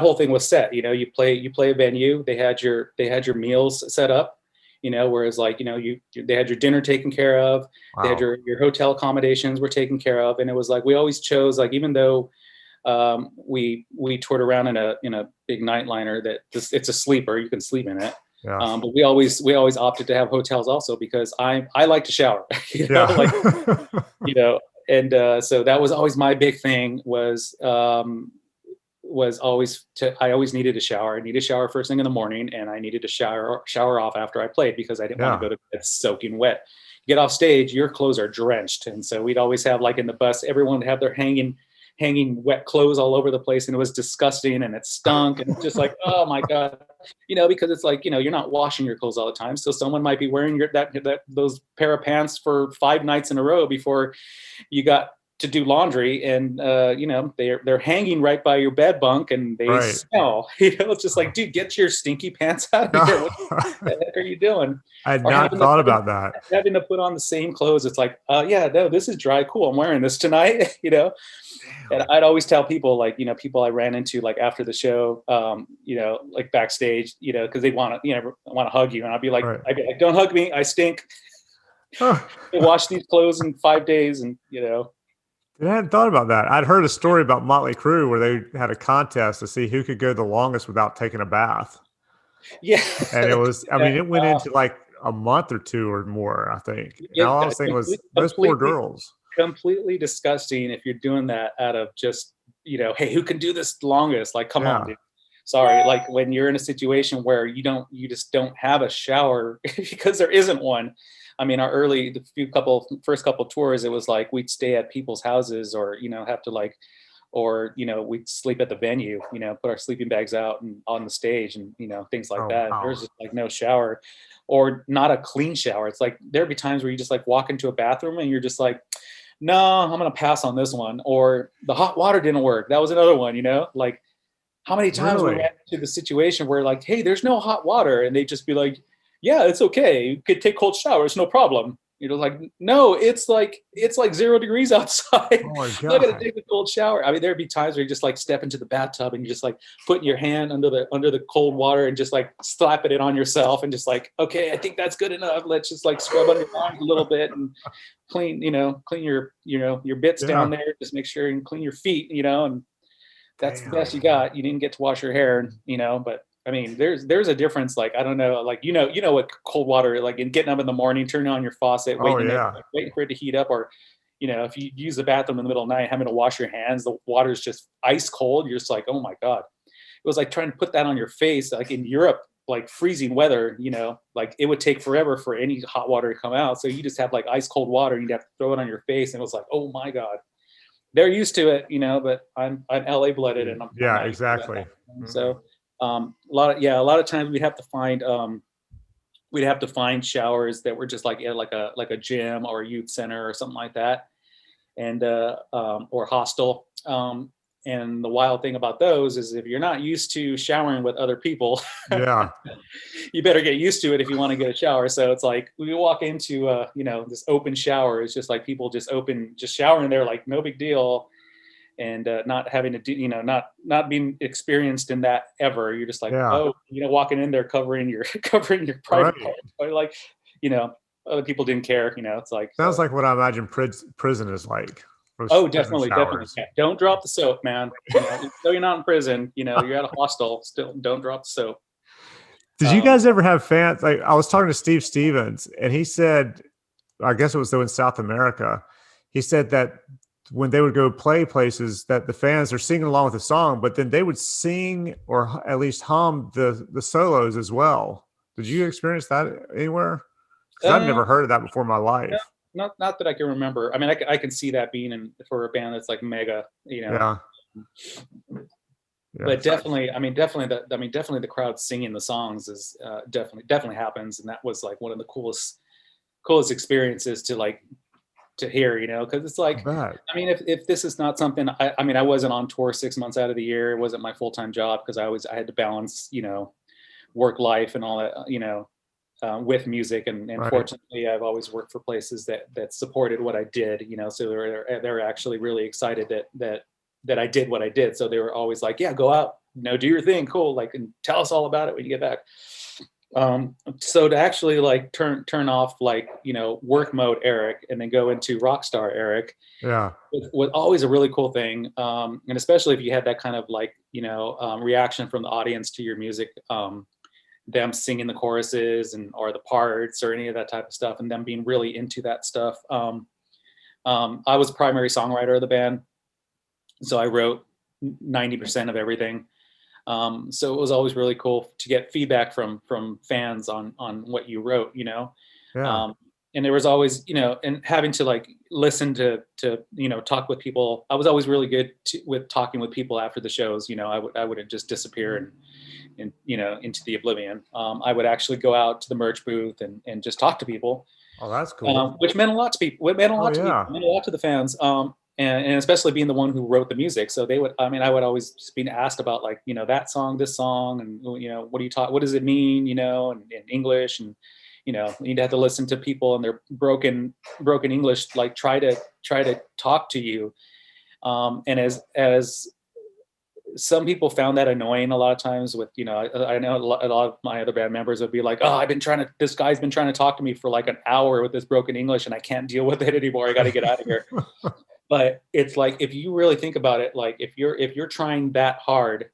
whole thing was set. You play a venue. They had your meals set up. Whereas like they had your dinner taken care of. Wow. They had your hotel accommodations were taken care of, and it was like we always chose, like, even though we toured around in a big nightliner that it's a sleeper, you can sleep in it. Yeah. But we always opted to have hotels also, because I like to shower. And so that was always my big thing was always I always needed a shower. I needed a shower first thing in the morning, and I needed to shower off after I played, because I didn't want to go to bed soaking wet. Get off stage, your clothes are drenched, and so we'd always have, like, in the bus, everyone would have their hanging wet clothes all over the place, and it was disgusting, and it stunk, and it's just like, oh my god, because it's like, you're not washing your clothes all the time, so someone might be wearing those pair of pants for 5 nights in a row before you got to do laundry, and they're hanging right by your bed bunk, and they smell. It's just like, dude, get your stinky pants out of here. What the heck are you doing? I had not thought about that. Having to put on the same clothes, it's like, yeah, no, this is dry, cool, I'm wearing this tonight. And I'd always tell people, like, people I ran into, like, after the show, like backstage, because they want to hug you, and I'd be like, don't hug me, I stink. Wash these clothes in 5 days, and I hadn't thought about that. I'd heard a story about Motley Crue where they had a contest to see who could go the longest without taking a bath. Yeah. And it was, I mean, it went into like a month or 2 or more, I think. And all I was thinking was, those poor girls. Completely disgusting if you're doing that out of just, hey, who can do this longest? Like, come on, dude. Sorry. Like, when you're in a situation where you just don't have a shower because there isn't one. I mean, first couple tours, it was like we'd stay at people's houses, or have to, like, or we'd sleep at the venue, put our sleeping bags out and on the stage, and things like that. Wow. There's just like no shower, or not a clean shower. It's like there'd be times where you just like walk into a bathroom and you're just like, no, I'm gonna pass on this one. Or the hot water didn't work. That was another one. Like, how many times we ran into the situation where, like, hey, there's no hot water, and they'd just be like, yeah, it's okay, you could take cold showers, no problem. Like, no, it's like 0 degrees outside. Oh my God. I'm not gonna take a cold shower. I mean, there'd be times where you just like step into the bathtub and you just like putting your hand under the cold water and just like slapping it on yourself, and just like, okay, I think that's good enough. Let's just like scrub under your arms a little bit and clean your bits down there. Just make sure and clean your feet, and that's the best you got. You didn't get to wash your hair, but I mean, there's a difference. Like, I don't know, like, what cold water, like, in getting up in the morning, turning on your faucet, waiting for it to heat up, or, if you use the bathroom in the middle of the night, having to wash your hands, the water's just ice cold. You're just like, oh my God. It was like trying to put that on your face, like in Europe, like freezing weather, like it would take forever for any hot water to come out. So you just have like ice cold water, and you'd have to throw it on your face. And it was like, oh my God. They're used to it, but I'm LA blooded, and I'm exactly. So a lot of times we'd have to find showers that were just like a gym or a youth center or something like that, and or hostel. And the wild thing about those is, if you're not used to showering with other people, you better get used to it if you want to get a shower. So it's like we walk into this open shower. It's just like people just showering there, like no big deal. And not having to do, not being experienced in that ever. You're just like, walking in there covering your private part. Like, other people didn't care. It's like, sounds like what I imagine prison is like. Oh, definitely. Yeah. Don't drop the soap, man. So you're not in prison. You're at a hostel. Still, don't drop the soap. Did you guys ever have fans? Like, I was talking to Steve Stevens, and he said, I guess it was though in South America, he said that when they would go play places, that the fans are singing along with the song, but then they would sing or at least hum the solos as well. Did you experience that anywhere? Because I've never heard of that before in my life. Not that I can remember. I mean, I can see that being for a band that's like mega, Yeah. But definitely, definitely the crowd singing the songs is definitely happens, and that was like one of the coolest experiences to hear, because it's like, if this is not something, I wasn't on tour 6 months out of the year. It wasn't my full-time job because I had to balance, work life and all that, with music. And fortunately, I've always worked for places that supported what I did, so they're actually really excited that I did what I did. So they were always like, yeah, go out, do your thing. Cool. Like, and tell us all about it when you get back. So to actually like turn off work mode Eric and then go into rock star Eric, was always a really cool thing. And especially if you had that kind of reaction from the audience to your music, them singing the choruses or the parts or any of that type of stuff, and them being really into that stuff. I was primary songwriter of the band, so I wrote 90% of everything. So it was always really cool to get feedback from fans on what you wrote, and there was always, and having to listen to talk with people. I was always really good with talking with people after the shows. I wouldn't just disappear and into the oblivion. I would actually go out to the merch booth and just talk to people. Oh, that's cool. Which meant a lot to people. It meant a lot to people. It meant a lot to the fans. And especially being the one who wrote the music. So I would always just be asked about that song, this song, and what does it mean, and in English, and you'd have to listen to people and their broken English, try to talk to you. And as some people found that annoying a lot of times with, I know a lot of my other band members would be like, oh, this guy's been trying to talk to me for like an hour with this broken English and I can't deal with it anymore. I got to get out of here. But it's like, if you really think about it, like if you're trying that hard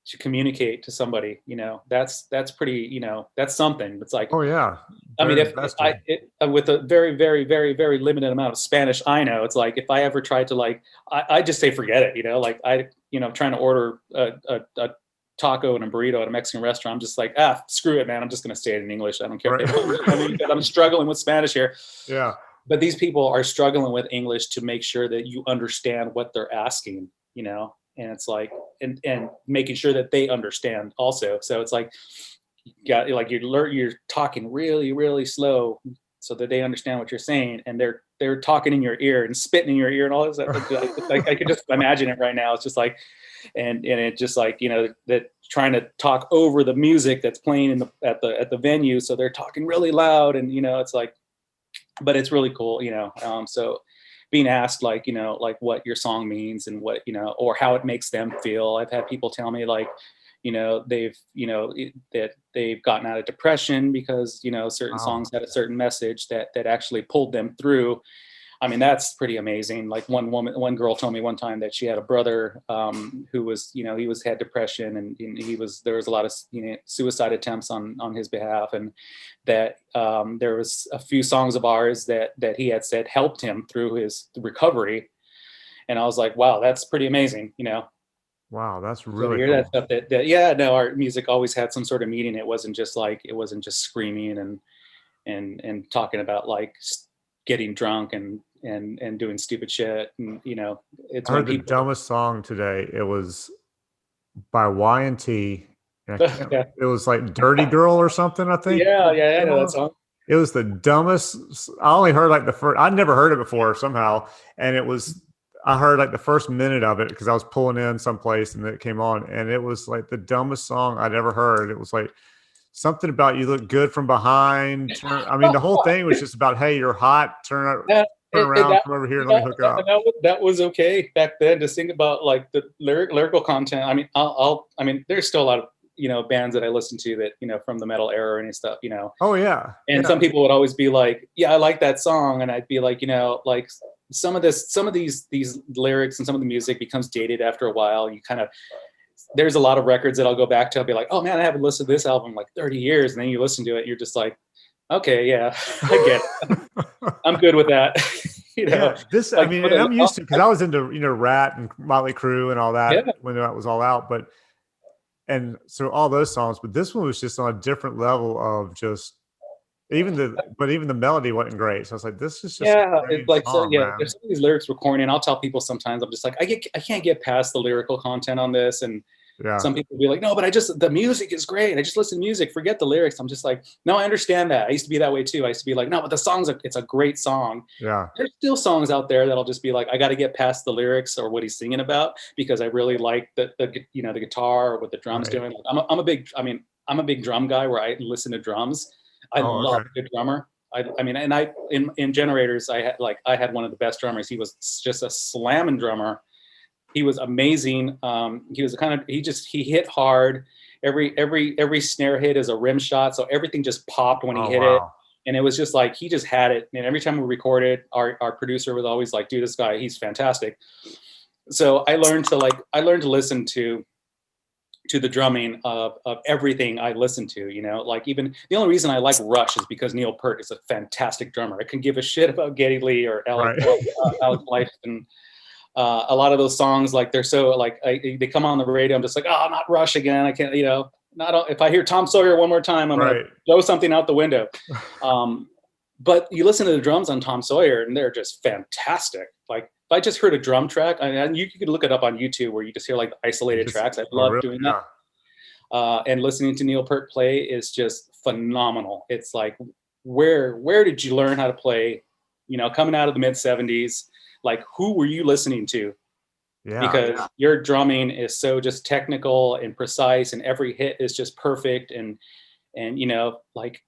to communicate to somebody, that's pretty, that's something. It's like, oh yeah. With a very, very, very, very limited amount of Spanish I know, it's like, if I ever tried to I just say, forget it, I'm trying to order a taco and a burrito at a Mexican restaurant. I'm just like, screw it, man. I'm just going to say it in English. I don't care. I'm struggling with Spanish here. Yeah. But these people are struggling with English to make sure that you understand what they're asking, and it's like, and making sure that they understand also. So it's like, you're talking really, really slow so that they understand what you're saying, and they're talking in your ear and spitting in your ear and all this stuff. Like I could just imagine it right now. It's just like, and it just like, that trying to talk over the music that's playing at the venue. So they're talking really loud, and it's like, but it's really cool, so being asked what your song means and what, or how it makes them feel. I've had people tell me that they've gotten out of depression because, certain songs had a certain message that actually pulled them through. I mean, that's pretty amazing. Like one girl told me one time that she had a brother who was, he had depression, and there was a lot of suicide attempts on his behalf, and that there was a few songs of ours that he had said helped him through his recovery. And I was like, wow, that's pretty amazing, Wow, that's really cool. That stuff our music always had some sort of meaning. It wasn't just screaming and talking about getting drunk and doing stupid shit. And it's I heard the dumbest song today. It was by Y&T. It was like Dirty Girl or something, I think. Yeah, I know that song. It was the dumbest. I only heard the first. I'd never heard it before somehow, and I heard the first minute of it because I was pulling in someplace and it came on, and it was like the dumbest song I'd ever heard. It was like something about you look good from behind. The whole thing was just about, hey, you're hot. Turn around, come over here, and let me hook up. That was okay back then to sing about the lyrical content. I mean, there's still a lot of bands that I listen to that from the metal era or any stuff. Oh yeah. And some people would always be like, yeah, I like that song, and I'd be like, some of these lyrics and some of the music becomes dated after a while. There's a lot of records that I'll go back to. I'll be like, oh man, I haven't listened to this album in 30 years. And then you listen to it, you're just like, okay, yeah, I get it. I'm good with that. I'm used to, because I was into, Rat and Motley Crue and all that when that was all out. And so all those songs, but this one was just on a different level of just, even the melody wasn't great. So I was like, this is just there's some of these lyrics were corny, and I'll tell people sometimes, I'm just like, I can't get past the lyrical content on this, and Yeah. Some people be like, no, but the music is great. I just listen to music, forget the lyrics. I'm just like, no, I understand that. I used to be that way too. I used to be like, no, but it's a great song. Yeah. There's still songs out there that'll just be like, I got to get past the lyrics or what he's singing about because I really like the guitar or what the drums doing. Like, I'm a big drum guy where I listen to drums. I love a good drummer. In Generators, I had one of the best drummers. He was just a slamming drummer. He was amazing. He hit hard. Every snare hit is a rim shot, so everything just popped when he hit it. And it was just like he just had it. And every time we recorded, our producer was always like, "Dude, this guy, he's fantastic." So I learned to listen to the drumming of everything I listen to. You know, like even the only reason I like Rush is because Neil Peart is a fantastic drummer. I can give a shit about Geddy Lee or Alex Life and. A lot of those songs, like they're so like they come on the radio. I'm just like, oh, not Rush again. I can't, if I hear Tom Sawyer one more time, I'm gonna throw something out the window. But you listen to the drums on Tom Sawyer, and they're just fantastic. Like if I just heard a drum track, and you could look it up on YouTube where you just hear like isolated tracks. I love doing that. And listening to Neil Peart play is just phenomenal. It's like, where did you learn how to play? You know, coming out of the mid '70s. Like, who were you listening to? Yeah, because your drumming is so just technical and precise, and every hit is just perfect. And like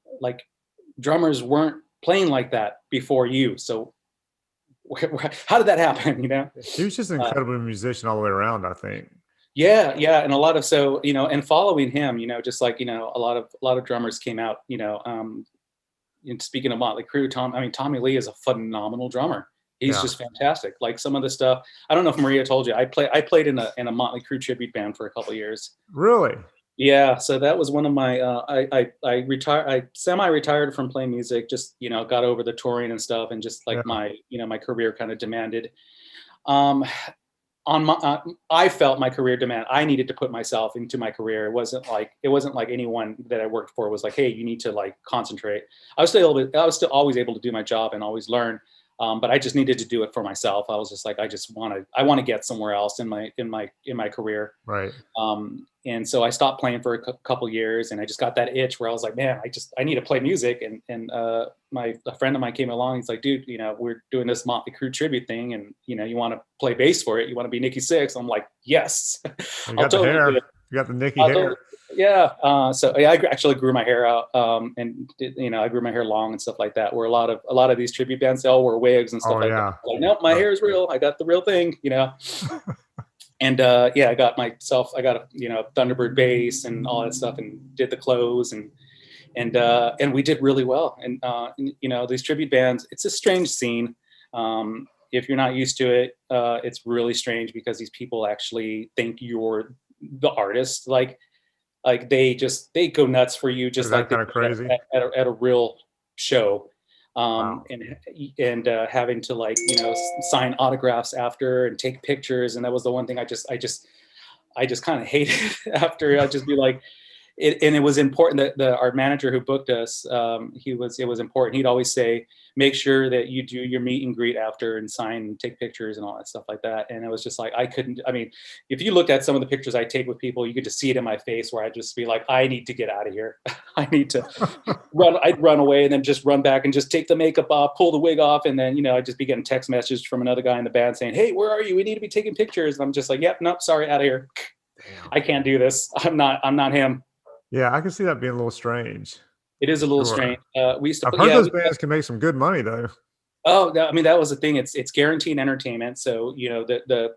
drummers weren't playing like that before you. So how did that happen? He was just an incredible musician all the way around, I think. Yeah, and a lot of and following him, just like a lot of drummers came out. And speaking of Motley Crue, Tommy Lee is a phenomenal drummer. He's just fantastic. Like some of the stuff, I don't know if Maria told you, I played in a Motley Crue tribute band for a couple of years. Really? Yeah. So that was one of my, I semi-retired from playing music, just, got over the touring and stuff. And just like my career kind of demanded, I felt my career demand. I needed to put myself into my career. It wasn't like anyone that I worked for was like, hey, you need to like concentrate. I was still always able to do my job and always learn. But I just needed to do it for myself. I was just like, I want to get somewhere else in my career. Right. And so I stopped playing for a couple years, and I just got that itch where I was like, man, I need to play music. And a friend of mine came along. He's like, dude, we're doing this Motley Crue tribute thing, and you want to play bass for it. You want to be Nikki Sixx. I'm like, yes. You got the hair. You got the Nikki hair. So I actually grew my hair out, and I grew my hair long and stuff like that. Where a lot of these tribute bands, they all wear wigs and stuff like that. Like, nope, my hair is real. I got the real thing, And I got a Thunderbird bass and all that stuff, and did the clothes, and we did really well. And these tribute bands, it's a strange scene. If you're not used to it, it's really strange because these people actually think you're the artist. Like they go nuts for you, just like kind of crazy at a real show. And having to sign autographs after and take pictures. And that was the one thing I just kind of hated after. I'd just be like, it was important that our manager who booked us, it was important. He'd always say, make sure that you do your meet and greet after and sign and take pictures and all that stuff like that. And it was just like, if you looked at some of the pictures I take with people, you could just see it in my face where I'd just be like, I need to get out of here. I need to run. I'd run away and then just run back and just take the makeup off, pull the wig off. And then, I'd just be getting text messages from another guy in the band saying, hey, where are you? We need to be taking pictures. And I'm just like, yep, nope, sorry, out of here. Damn. I can't do this. I'm not him. Yeah, I can see that being a little strange. It is a little strange. I've heard those bands can make some good money though. Oh, that was the thing. It's guaranteed entertainment. So the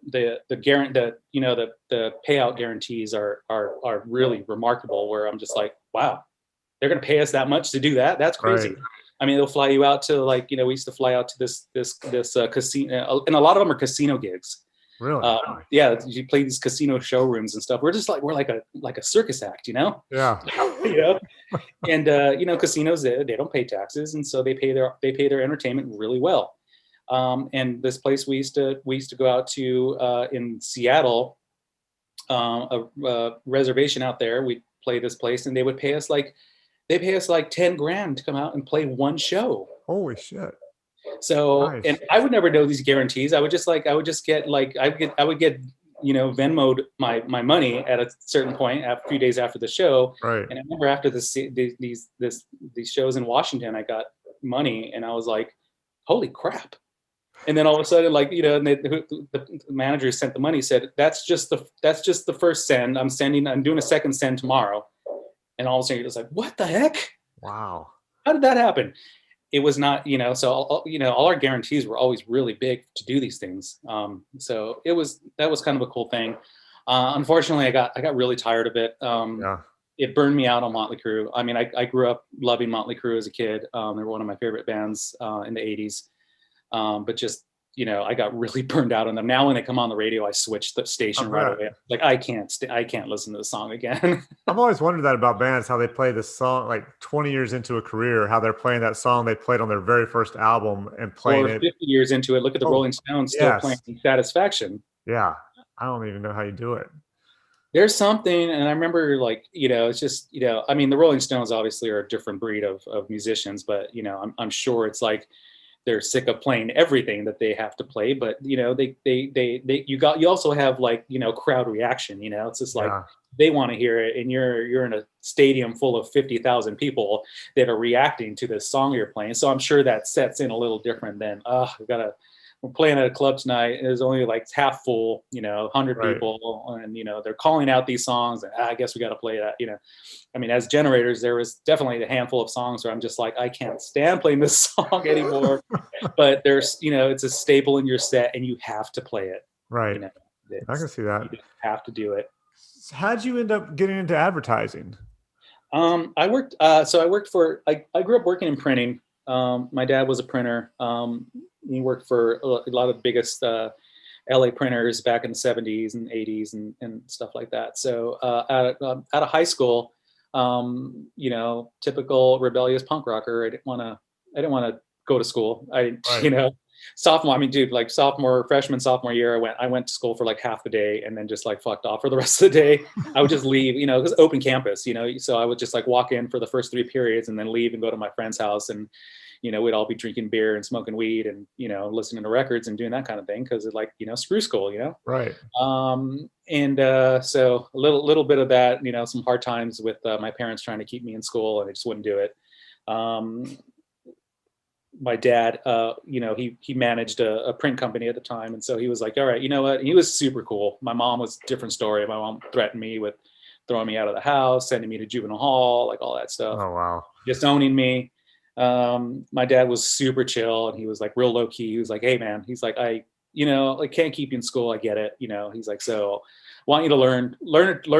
payout guarantees are really remarkable. Where I'm just like, wow, they're going to pay us that much to do that? That's crazy. Right. I mean, they'll fly you out to we used to fly out to this casino, and a lot of them are casino gigs. Really? You play these casino showrooms and stuff. We're like a circus act, Yeah. And casinos they don't pay taxes, and so they pay their entertainment really well. And this place we used to go out to in Seattle, a reservation out there. We'd play this place, and they pay us like $10,000 to come out and play one show. Holy shit. So, nice. And I would never know these guarantees. I would get Venmoed my money at a certain point, a few days after the show. Right. And I remember after these shows in Washington, I got money, and I was like, holy crap. And then all of a sudden, like, and the manager sent the money, said, that's just the first send. I'm doing a second send tomorrow. And all of a sudden, it was like, what the heck? Wow. How did that happen? It was not, so all our guarantees were always really big to do these things. So that was kind of a cool thing. Unfortunately, I got really tired of it. Yeah. It burned me out on Motley Crue. I mean, I grew up loving Motley Crue as a kid. They were one of my favorite bands in the 80s. But just, I got really burned out on them. Now when they come on the radio, I switch the station right away. Like, I can't listen to the song again. I've always wondered that about bands, how they play this song like 20 years into a career, how they're playing that song they played on their very first album and playing it 50 years into it. Look at the Rolling Stones still playing Satisfaction. Yeah. I don't even know how you do it. There's something, and I remember, like, it's just, I mean, the Rolling Stones obviously are a different breed of musicians, but, I'm sure it's like they're sick of playing everything that they have to play, but, you also have, like, crowd reaction, it's just like, they want to hear it, and you're in a stadium full of 50,000 people that are reacting to this song you're playing. So I'm sure that sets in a little different than, we're playing at a club tonight, and there's only like half full, 100 people, and they're calling out these songs, and I guess we got to play that. I mean, as generators, there was definitely a handful of songs where I'm just like, I can't stand playing this song anymore. But there's, it's a staple in your set, and you have to play it. Right. I can see that. You have to do it. How'd you end up getting into advertising? I worked for, I grew up working in printing. My dad was a printer. He worked for a lot of the biggest LA printers back in the 70s and 80s and stuff like that. So out of high school, typical rebellious punk rocker, I didn't want to go to school. Freshman, sophomore year, I went to school for like half the day and then just like fucked off for the rest of the day. I would just leave, it was open campus, so I would just like walk in for the first 3 periods and then leave and go to my friend's house, and we'd all be drinking beer and smoking weed and listening to records and doing that kind of thing, because like screw school, right. So a little bit of that, some hard times with my parents trying to keep me in school, and they just wouldn't do it. My dad, he managed a print company at the time. And so he was like, all right, you know what? And he was super cool. My mom was a different story. My mom threatened me with throwing me out of the house, sending me to juvenile hall, like all that stuff. Oh, wow. Disowning me. My dad was super chill, and he was like real low key. He was like, hey man, he's like, I can't keep you in school. I get it. He's like, so I want you to learn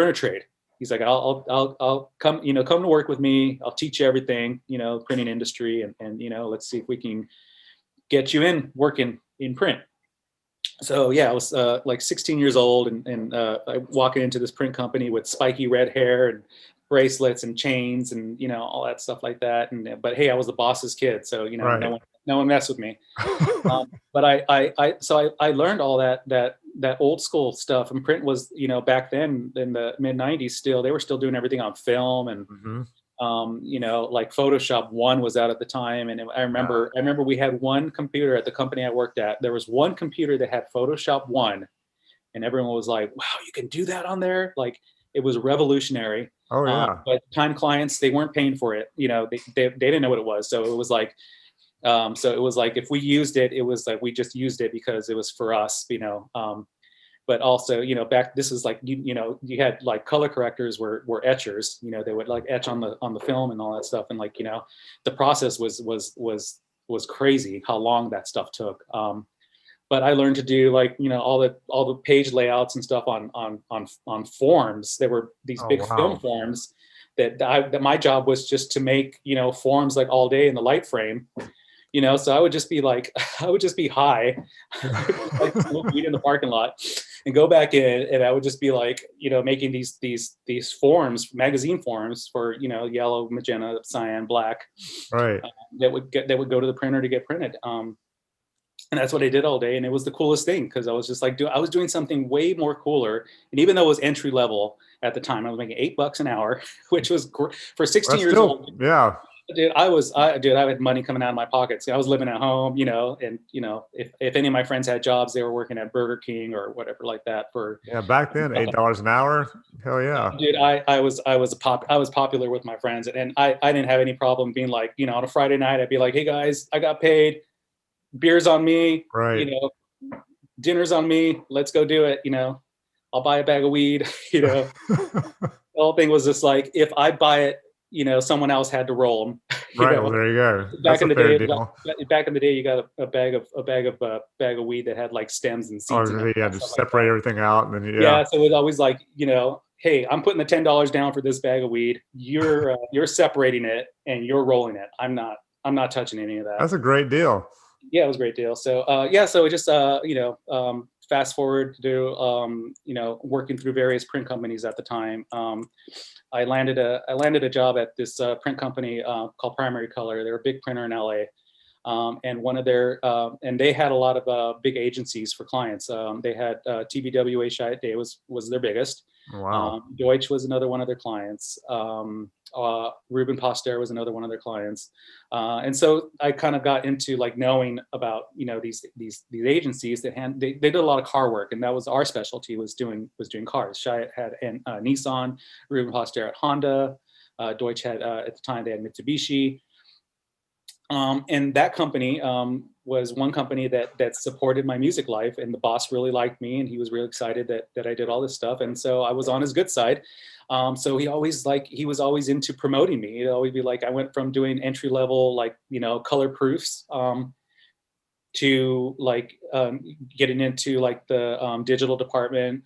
a trade. He's like, I'll come, come to work with me. I'll teach you everything, printing industry, and let's see if we can get you in working in print. So yeah, I was like 16 years old, and I walking into this print company with spiky red hair and bracelets and chains and all that stuff like that. But hey, I was the boss's kid, so right. no one messed with me. But I learned all that old school stuff, and print was back then in the mid 90s, still they were still doing everything on film, and like Photoshop 1 was out at the time. And I remember we had one computer at the company I worked at. There was one computer that had Photoshop 1, and everyone was like, wow, you can do that on there. Like, it was revolutionary. Oh yeah. But time clients, they weren't paying for it. They didn't know what it was. So it was like, if we used it, it was like we just used it because it was for us, but also, this is like, you had like color correctors were etchers, they would like etch on the film and all that stuff. And like, the process was crazy how long that stuff took. But I learned to do like, all the page layouts and stuff on forms. There were these big film forms that my job was just to make, forms like all day in the light frame. So I would just be high, like smoke weed in the parking lot, and go back in, and I would just be like, making these forms, magazine forms for, yellow, magenta, cyan, black, right? That would go to the printer to get printed. And that's what I did all day, and it was the coolest thing, because I was just like, I was doing something way more cooler. And even though it was entry level at the time, I was making $8 an hour, which was for 16 years old. Yeah. Dude, I had money coming out of my pockets. I was living at home, and if any of my friends had jobs, they were working at Burger King or whatever like that for. Yeah, back then, $8 an hour. Hell yeah. Dude, I was popular with my friends, and I didn't have any problem being like, on a Friday night, I'd be like, hey guys, I got paid, beers on me, Right. dinner's on me, let's go do it. I'll buy a bag of weed. The whole thing was just like, if I buy it, someone else had to roll them. Right. Well, there you go. Back That's in a the fair day, deal. back in the day, you got a bag of weed that had like stems and seeds in Or it. yeah, just separate everything out, and then Yeah, so it was always like, hey, I'm putting the $10 down for this bag of weed. You're separating it and you're rolling it. I'm not touching any of that. That's a great deal. Yeah, it was a great deal. So so it just fast forward to working through various print companies at the time. I landed a job at this print company called Primary Color. They're a big printer in LA. And one of their and they had a lot of big agencies for clients. They had TBWA Chiat Day was their biggest. Wow. Deutsch was another one of their clients. Ruben Poster was another one of their clients. And so I kind of got into like knowing about these agencies that they did a lot of car work, and that was our specialty, was doing cars. Chiat had Nissan, Ruben Poster had Honda, Deutsch had at the time they had Mitsubishi. And that company was one company that supported my music life, and the boss really liked me, and he was really excited that I did all this stuff, and so I was on his good side. So he was always into promoting me. He'd always be like, I went from doing entry level color proofs to getting into like the digital department.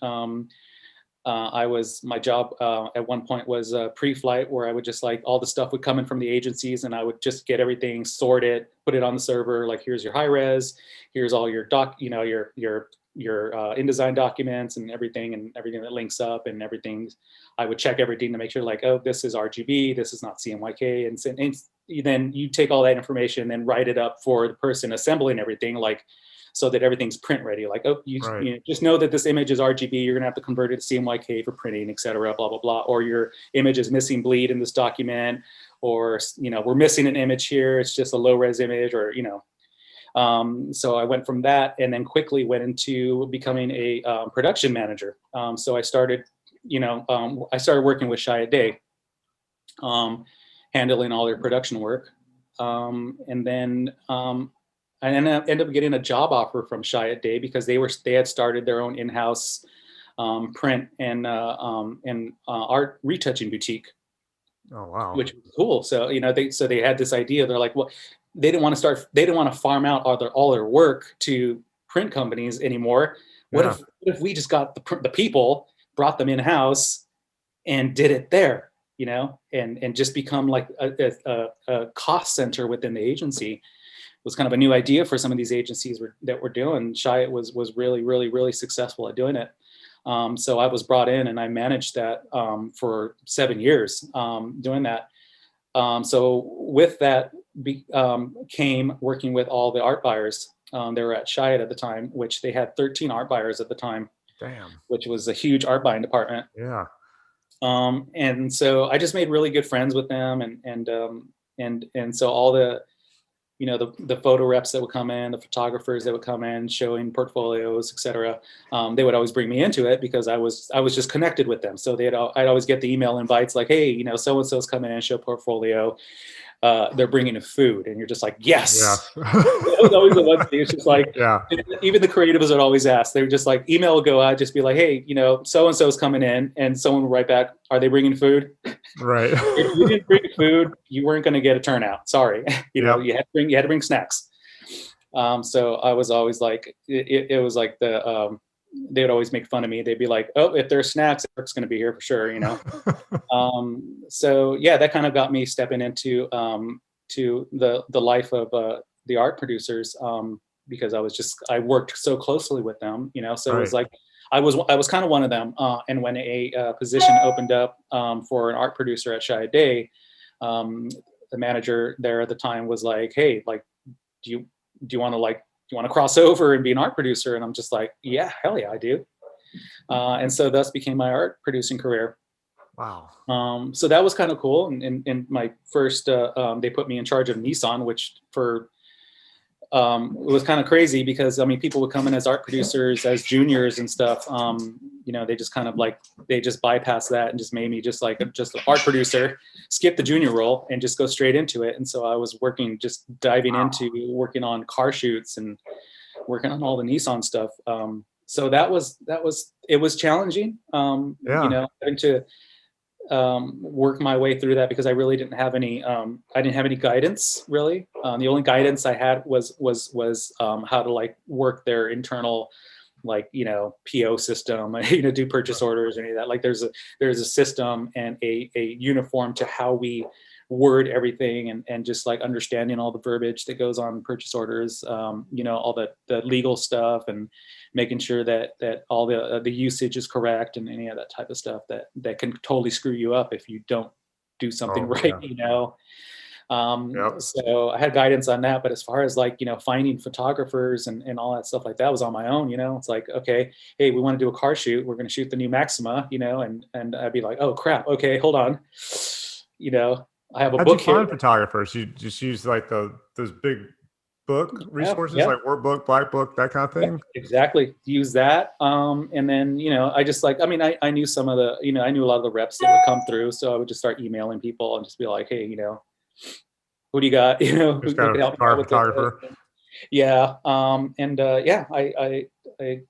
My job at one point was pre-flight, where I would just like, all the stuff would come in from the agencies, and I would just get everything sorted, put it on the server. Like, here's your high res, here's all your your InDesign documents and everything that links up and everything. I would check everything to make sure like, oh, this is RGB, this is not CMYK. And then you take all that information and then write it up for the person assembling everything, like, so that everything's print ready. Like, oh, you just know that this image is RGB, you're gonna have to convert it to CMYK for printing, et cetera, blah, blah, blah. Or your image is missing bleed in this document, or, we're missing an image here, it's just a low res image, or, so I went from that and then quickly went into becoming a production manager. So I started, I started working with Chiat Day, handling all their production work. And then I ended up getting a job offer from Chiat Day because they had started their own in-house print and art retouching boutique. Oh wow! Which was cool. So they had this idea. They're like, well, they didn't want to farm out all their work to print companies anymore. What if we just got the people, brought them in house, and did it there, and just become like a cost center within the agency. Was kind of a new idea for some of these agencies that were doing. Chiat was really, really, really successful at doing it. So I was brought in and I managed that for 7 years doing that. So with that came working with all the art buyers. They were at Chiat at the time, which they had 13 art buyers at the time. Damn. Which was a huge art buying department. Yeah. And so I just made really good friends with them, and so all the the photo reps that would come in, the photographers that would come in showing portfolios, etc. They would always bring me into it because I was just connected with them. So I'd always get the email invites like, hey, so-and-so's coming in and show portfolio. They're bringing in food, and you're just like, yes. Yeah. That was always the one thing. It's just like, even the creatives would always ask. They were just like, email would go out, just be like, hey, so-and-so's coming in, and someone would write back, are they bringing food? Right. If you didn't bring food, you weren't going to get a turnout. Sorry. You had to bring snacks. So I was always like, it was like they would always make fun of me. They'd be like, oh, if there's snacks, Eric's going to be here for sure, So yeah, that kind of got me stepping into to the life of the art producers because I worked so closely with them, so it was like I was kind of one of them. And when a position opened up for an art producer at Chiat Day, the manager there at the time was like, hey, like, do you want to cross over and be an art producer? And I'm just like, yeah, hell yeah, I do. And so thus became my art producing career. Wow. So that was kind of cool. And my first, they put me in charge of Nissan, which it was kind of crazy because I mean, people would come in as art producers, as juniors and stuff. They just kind of like, they just bypassed that and just made me just an art producer, skip the junior role and just go straight into it. And so I was just diving into working on car shoots and working on all the Nissan stuff. So it was challenging, having to work my way through that because I really didn't have any. I didn't have any guidance really. The only guidance I had was how to like work their internal, PO system. Do purchase orders or any of that. Like there's a system and a uniform to how we word everything and just like understanding all the verbiage that goes on purchase orders. All the legal stuff and making sure that all the usage is correct and any of that type of stuff that can totally screw you up if you don't do something right. Yeah. So I had guidance on that, but as far as finding photographers and all that stuff like that was on my own. It's like, okay, hey, we want to do a car shoot, we're going to shoot the new Maxima, and I'd be like, oh crap, okay, hold on, I have a book here. How'd you find photographers? You just use like those big book resources, like Workbook, Black Book, that kind of thing? Yep, exactly. Use that. And then, I just I knew some of the, I knew a lot of the reps that would come through. So I would just start emailing people and just be like, hey, who do you got? Who can help me out with photographer? Yeah. I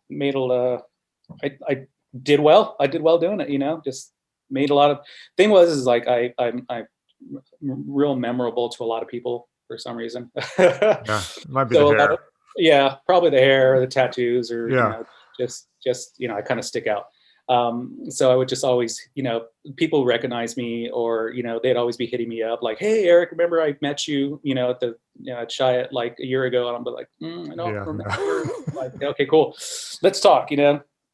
made I did well. I did well doing it, just made a lot of, thing was like, I'm real memorable to a lot of people for some reason. Yeah, might be so the hair. Probably the hair or the tattoos or just I kind of stick out. So I would just always, people recognize me or, they'd always be hitting me up like, hey, Eric, remember I met you, at the at Chiat like a year ago. And I'm like, I don't remember. Like, okay, cool. Let's talk,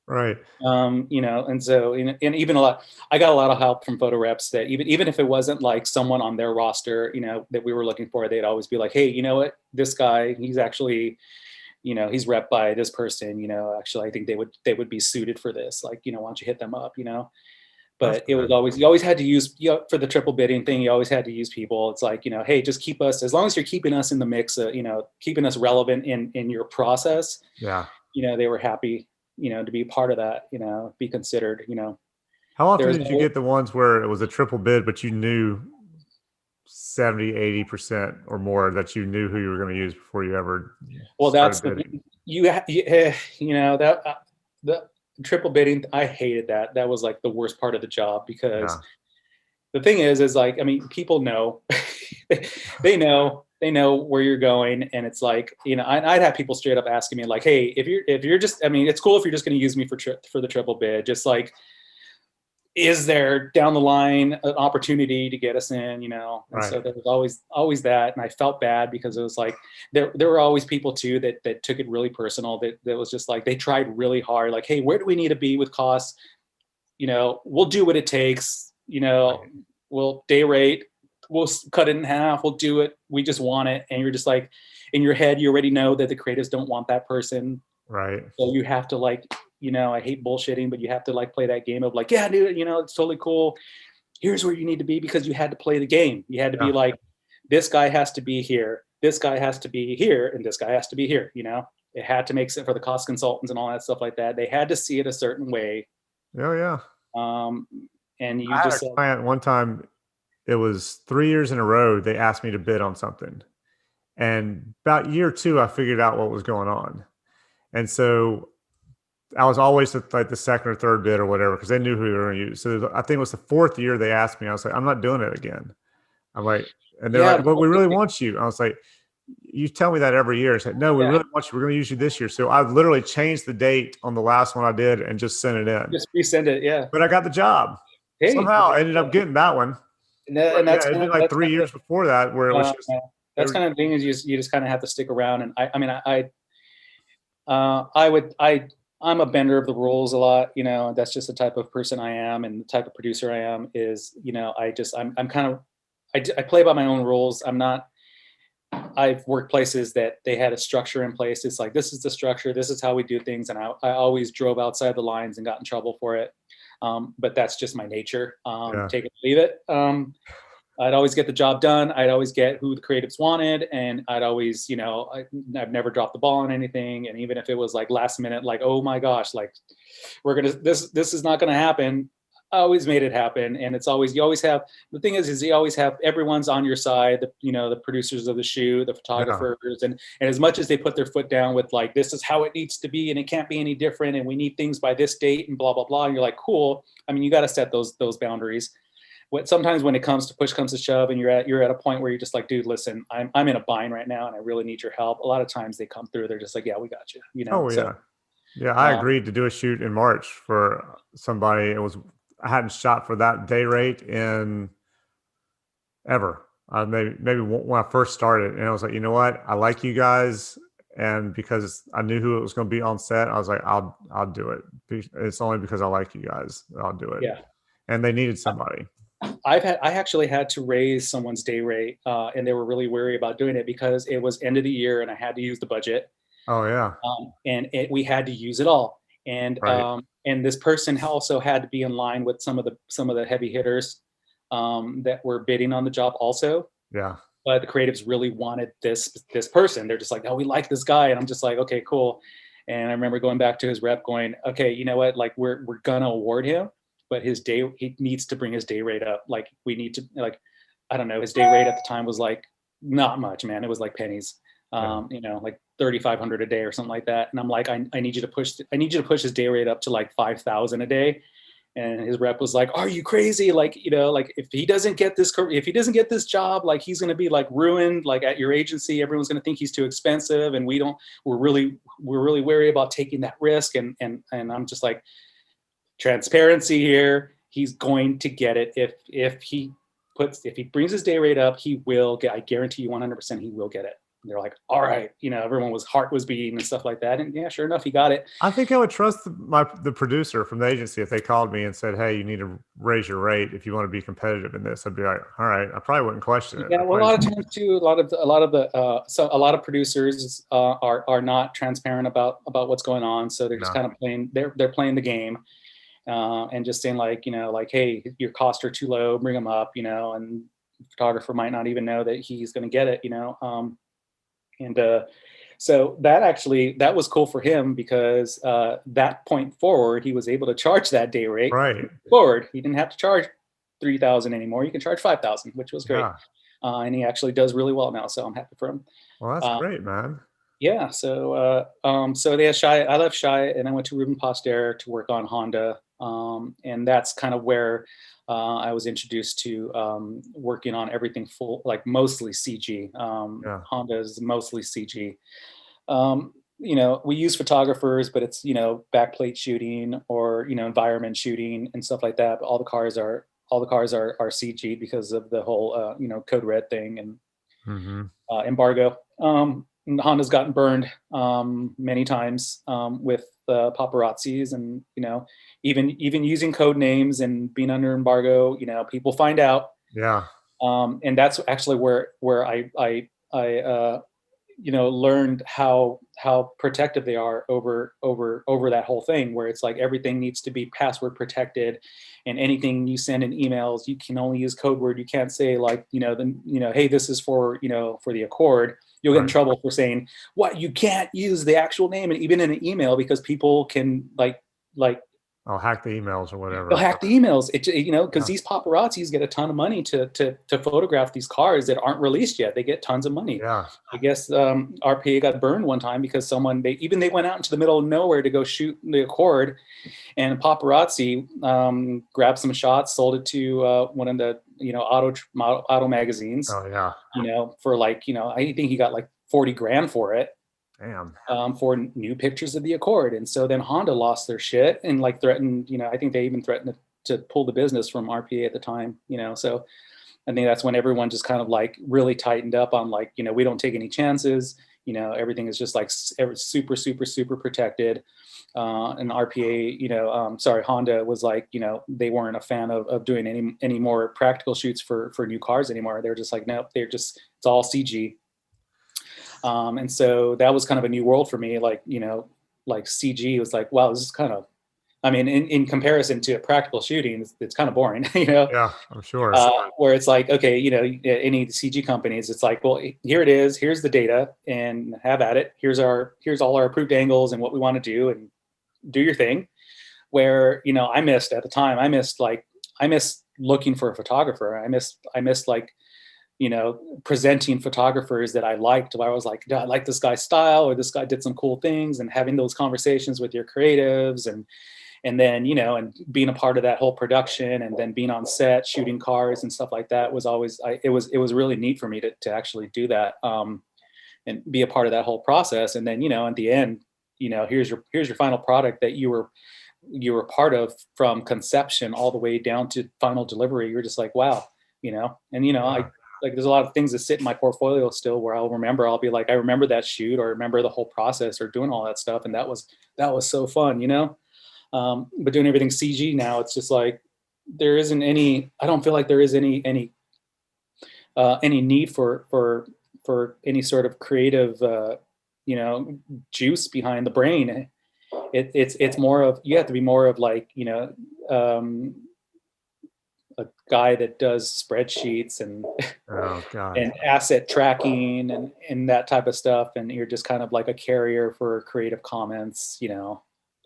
Right. And so, and even I got a lot of help from photo reps that even if it wasn't like someone on their roster, that we were looking for, they'd always be like, hey, you know what, this guy, he's actually, he's rep by this person, actually, I think they would be suited for this. Like, why don't you hit them up, But it was always, you always had to use, for the triple bidding thing, you always had to use people. It's like, hey, just keep us, as long as you're keeping us in the mix, keeping us relevant in your process. Yeah. They were happy, to be part of that, be considered, How often did you get the ones where it was a triple bid, but you knew 70-80% or more that you knew who you were going to use before you ever? Well, that's the triple bidding. I hated that. That was like the worst part of the job because the thing is like, I mean, people know, they know where you're going. And it's like, I'd have people straight up asking me like, hey, if you're just, I mean, it's cool if you're just going to use me for the triple bid, just like, is there down the line an opportunity to get us in, And so there was always that. And I felt bad because it was like, there were always people too, that took it really personal. That was just like, they tried really hard. Like, hey, where do we need to be with costs? We'll do what it takes, we'll day rate, we'll cut it in half. We'll do it. We just want it. And you're just like, in your head, you already know that the creatives don't want that person. Right. So you have to like, I hate bullshitting, but you have to like play that game of like, yeah, dude, it's totally cool. Here's where you need to be because you had to play the game. You had to be like, this guy has to be here. This guy has to be here. And this guy has to be here. It had to make sense for the cost consultants and all that stuff like that. They had to see it a certain way. Oh yeah. And you I had a client one time, it was 3 years in a row, they asked me to bid on something. And about year 2, I figured out what was going on. And so I was always like the second or third bid or whatever, because they knew who they were going to use. So I think it was the 4th year they asked me. I was like, I'm not doing it again. I'm like, and they're like, but we really want you. I was like, you tell me that every year. I said, no, we really want you. We're going to use you this year. So I literally changed the date on the last one I did and just sent it in. Just resend it, yeah. But I got the job. Hey, somehow I ended up getting that one. And that's it'd been like 3 years before that where it was just. That's kind of thing is you just kind of have to stick around. And I'm a bender of the rules a lot, that's just the type of person I am. And the type of producer I am is, I play by my own rules. I've worked places that they had a structure in place. It's like, this is the structure. This is how we do things. And I always drove outside the lines and got in trouble for it. But that's just my nature. Yeah. Take it or leave it. I'd always get the job done. I'd always get who the creatives wanted, and I'd always, I've never dropped the ball on anything. And even if it was like last minute, like, oh my gosh, like this is not gonna happen. I always made it happen. And it's always, you always have, the thing is you always have, everyone's on your side, the producers of the shoot, the photographers, and as much as they put their foot down with like, this is how it needs to be, and it can't be any different, and we need things by this date and blah, blah, blah. And you're like, cool. I mean, you got to set those boundaries. Sometimes when it comes to push comes to shove, and you're at a point where you're just like, dude, listen, I'm in a bind right now, and I really need your help. A lot of times they come through, they're just like, yeah, we got you. Oh yeah. So, yeah. I agreed to do a shoot in March for somebody. I hadn't shot for that day rate in ever. Maybe when I first started, and I was like, you know what? I like you guys. And because I knew who it was going to be on set, I was like, I'll do it. It's only because I like you guys that I'll do it. Yeah. And they needed somebody. I actually had to raise someone's day rate, and they were really wary about doing it because it was end of the year and I had to use the budget. Oh yeah. And we had to use it all. And right. And this person also had to be in line with some of the heavy hitters that were bidding on the job also. Yeah. But the creatives really wanted this person. They're just like, oh, we like this guy. And I'm just like, okay, cool. And I remember going back to his rep going, okay, you know what? Like we're gonna award him, but he needs to bring his day rate up. Like we need to, like, I don't know, his day rate at the time was like not much, man. It was like pennies. Like 3,500 a day or something like that. And I'm like, I need you to push his day rate up to like 5,000 a day. And his rep was like, are you crazy? Like, like if he doesn't get this job, like he's going to be like ruined, like at your agency, everyone's going to think he's too expensive. And we're really wary about taking that risk. And I'm just like, transparency here. He's going to get it. If he brings his day rate up, he will get, I guarantee you 100% he will get it. And they're like, all right, everyone's heart was beating and stuff like that. And yeah, sure enough, he got it. I think I would trust the producer from the agency if they called me and said, hey, you need to raise your rate if you want to be competitive in this. I'd be like, all right, I probably wouldn't question it. Yeah, well, a lot of times too, a lot of producers are not transparent about what's going on. So they're just kind of playing, they're playing the game. And just saying like, hey, your costs are too low, bring them up, and the photographer might not even know that he's going to get it, so that was cool for him because that point forward, he was able to charge that day rate. Right. Forward, he didn't have to charge 3,000 anymore. You can charge 5,000, which was great. Yeah. And he actually does really well now, so I'm happy for him. Well, that's great, man. Yeah. So they had Shai. I left Shai and I went to Ruben Poster to work on Honda. And that's kind of where I was introduced to working on everything full, like mostly CG. Honda is mostly CG. We use photographers, but it's, backplate shooting or, environment shooting and stuff like that. But all the cars are CG because of the whole, code red thing and embargo. Honda's gotten burned many times with paparazzis, and even using code names and being under embargo. People find out. Yeah. And that's actually where I learned how protective they are over that whole thing, where it's like everything needs to be password protected, and anything you send in emails, you can only use code word. You can't say like, hey, this is for the Accord. You'll get in trouble for saying what, you can't use the actual name, and even in an email, because people can like I'll hack the emails or whatever. They'll hack the emails. Because these paparazzis get a ton of money to photograph these cars that aren't released yet. They get tons of money. Yeah. I guess RPA got burned one time because they went out into the middle of nowhere to go shoot the Accord, and a paparazzi grabbed some shots, sold it to one of the auto magazines. Oh yeah. For like I think he got like 40 grand for it. Damn. For new pictures of the Accord. And so then Honda lost their shit and like threatened, I think they even threatened to pull the business from RPA at the time, so I think that's when everyone just kind of like really tightened up on like, we don't take any chances, everything is just like super, super, super protected. And RPA, Honda was like, they weren't a fan of doing any more practical shoots for new cars anymore. They're just like, nope, it's all CG. And so that was kind of a new world for me. Like, like CG was like, wow, this is kind of, I mean, in comparison to a practical shooting, it's kind of boring, you know? Yeah, I'm sure. Where it's like, okay, you know, any CG companies, it's like, well, here it is, here's the data, and have at it. Here's all our approved angles and what we want to do, and do your thing. Where, you know, I missed looking for a photographer. I missed like, you know, presenting photographers that I liked, where I was like, I like this guy's style, or this guy did some cool things, and having those conversations with your creatives, and then, you know, and being a part of that whole production, and then being on set, shooting cars and stuff like that was always, it was really neat for me to actually do that, and be a part of that whole process. And then, you know, at the end, you know, here's your final product that you were part of from conception all the way down to final delivery. You're just like, wow, you know. And, you know, Yeah. like there's a lot of things that sit in my portfolio still where I'll be like, I remember that shoot, or remember the whole process, or doing all that stuff. And that was so fun, you know. But doing everything CG now, it's just like, I don't feel like there is any need for any sort of creative, you know, juice behind the brain. It's more of, you have to be more of like, you know, a guy that does spreadsheets and Oh God. and asset tracking and that type of stuff, and you're just kind of like a carrier for creative comments, you know.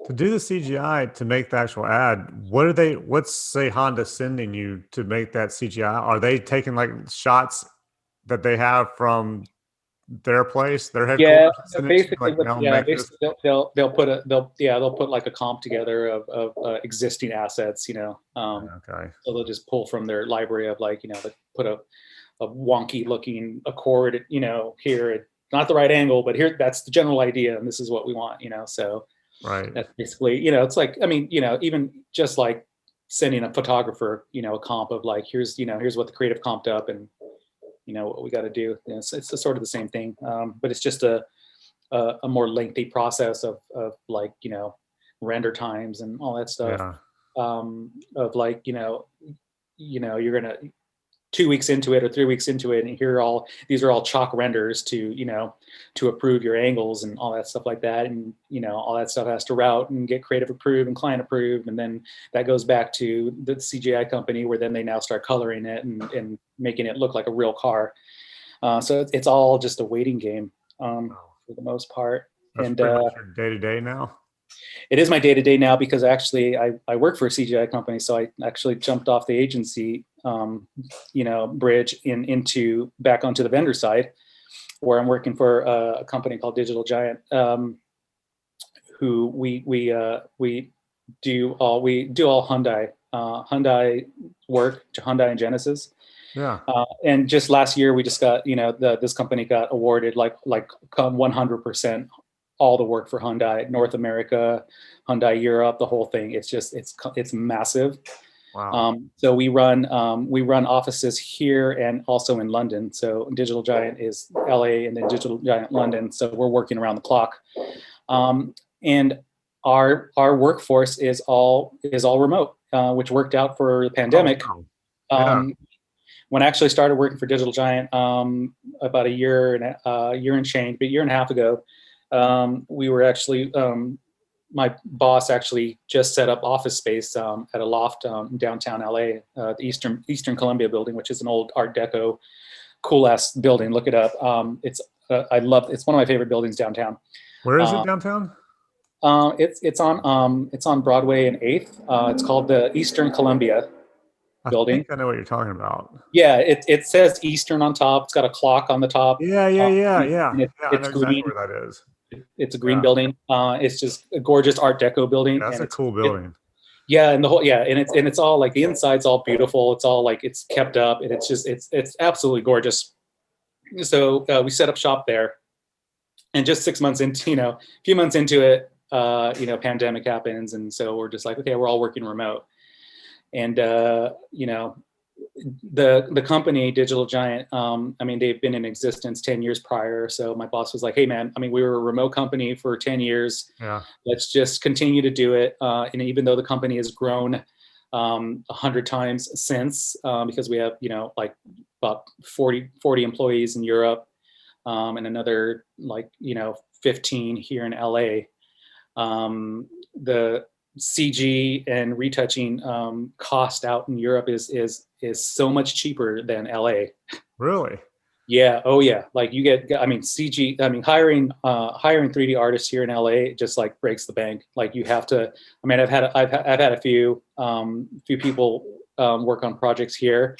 To do the CGI to make the actual ad, what's say Honda sending you to make that CGI? Are they taking like shots that they have from their place, their Yeah, headquarters, and send it to you, basically, like, now make this? basically they'll put like a comp together of existing assets, you know. Okay. So they'll just pull from their library of, like, you know, they put a wonky looking Accord, you know, here at not the right angle, but here, that's the general idea, and this is what we want, you know. So Right. that's basically, you know, it's like, I mean, you know, even just like sending a photographer, you know, a comp of like, here's what the creative comped up, and you know what we got to do. You know, it's sort of the same thing, but it's just a more lengthy process of like, you know, render times and all that stuff. Yeah. Of like, you're gonna 2 weeks into it or 3 weeks into it, and these are all chalk renders to, you know, to approve your angles and all that stuff like that. And, you know, all that stuff has to route and get creative approved and client approved. And then that goes back to the CGI company, where then they now start coloring it and making it look like a real car. So it's all just a waiting game, Wow. for the most part. That's And pretty much your day to day now. it is my day to day now, because actually I work for a CGI company. So I actually jumped off the agency, you know, bridge into back onto the vendor side, where I'm working for a company called Digital Giant, who we do all Hyundai work to Hyundai and Genesis. Yeah. And just last year, we just got, you know, this company got awarded like 100% all the work for Hyundai North America, Hyundai Europe, the whole thing. It's massive. Wow. So we run offices here and also in London. So Digital Giant is LA, and then Digital Giant London. So we're working around the clock, and our workforce is all remote, which worked out for the pandemic. Oh, wow. Yeah. When I actually started working for Digital Giant, about a year and change, but a year and a half ago, we were actually, my boss actually just set up office space at a loft in downtown LA, the Eastern Columbia building, which is an old Art Deco, cool ass building. Look it up. It's one of my favorite buildings downtown. Where is it downtown? It's on Broadway and 8th. It's called the Eastern Columbia I building. think I know what you're talking about. Yeah, it says Eastern on top. It's got a clock on the top. Yeah. And Yeah. I know it's exactly green. where that is. It's a green Yeah. building. It's just a gorgeous Art Deco building. That's And a cool building. yeah, and it's all like, the inside's all beautiful. It's all like, it's kept up, and it's absolutely gorgeous. So we set up shop there, and just 6 months into, a few months into it, pandemic happens, and so we're just like, okay, we're all working remote. And the company Digital Giant, they've been in existence 10 years prior. So my boss was like, hey man, we were a remote company for 10 years. Yeah. Let's just continue to do it. And even though the company has grown 100 times since, because we have, like about 40 employees in Europe, and another 15 here in LA. CG and retouching cost out in Europe is so much cheaper than LA. Really? Yeah. Oh yeah. Like you get, I mean, CG, I mean, hiring 3D artists here in LA just like breaks the bank. Like you have to, I mean, I've had a few people work on projects here